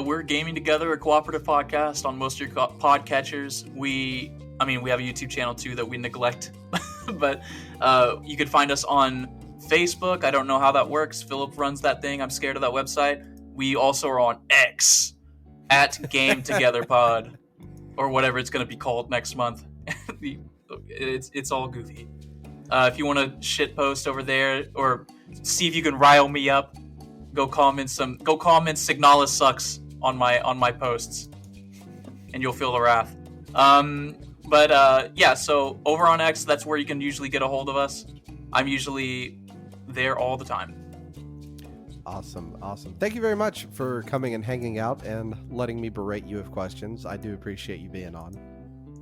S2: We're Gaming Together, a cooperative podcast on most of your podcatchers. We have a YouTube channel too that we neglect, but you can find us on Facebook. I don't know how that works. Philip runs that thing. I'm scared of that website. We also are on X at Game Together Pod, or whatever it's going to be called next month. It's all goofy. If you want to shit post over there or see if you can rile me up, go comment Signalis sucks on my posts, and you'll feel the wrath. So over on X, that's where you can usually get a hold of us. I'm usually there all the time.
S1: Awesome. Thank you very much for coming and hanging out and letting me berate you with questions. I do appreciate you being on.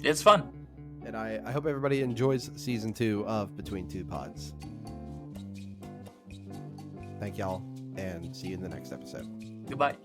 S2: It's fun.
S1: And I hope everybody enjoys season 2 of Between Two Pods. Thank y'all, and see you in the next episode.
S2: Goodbye.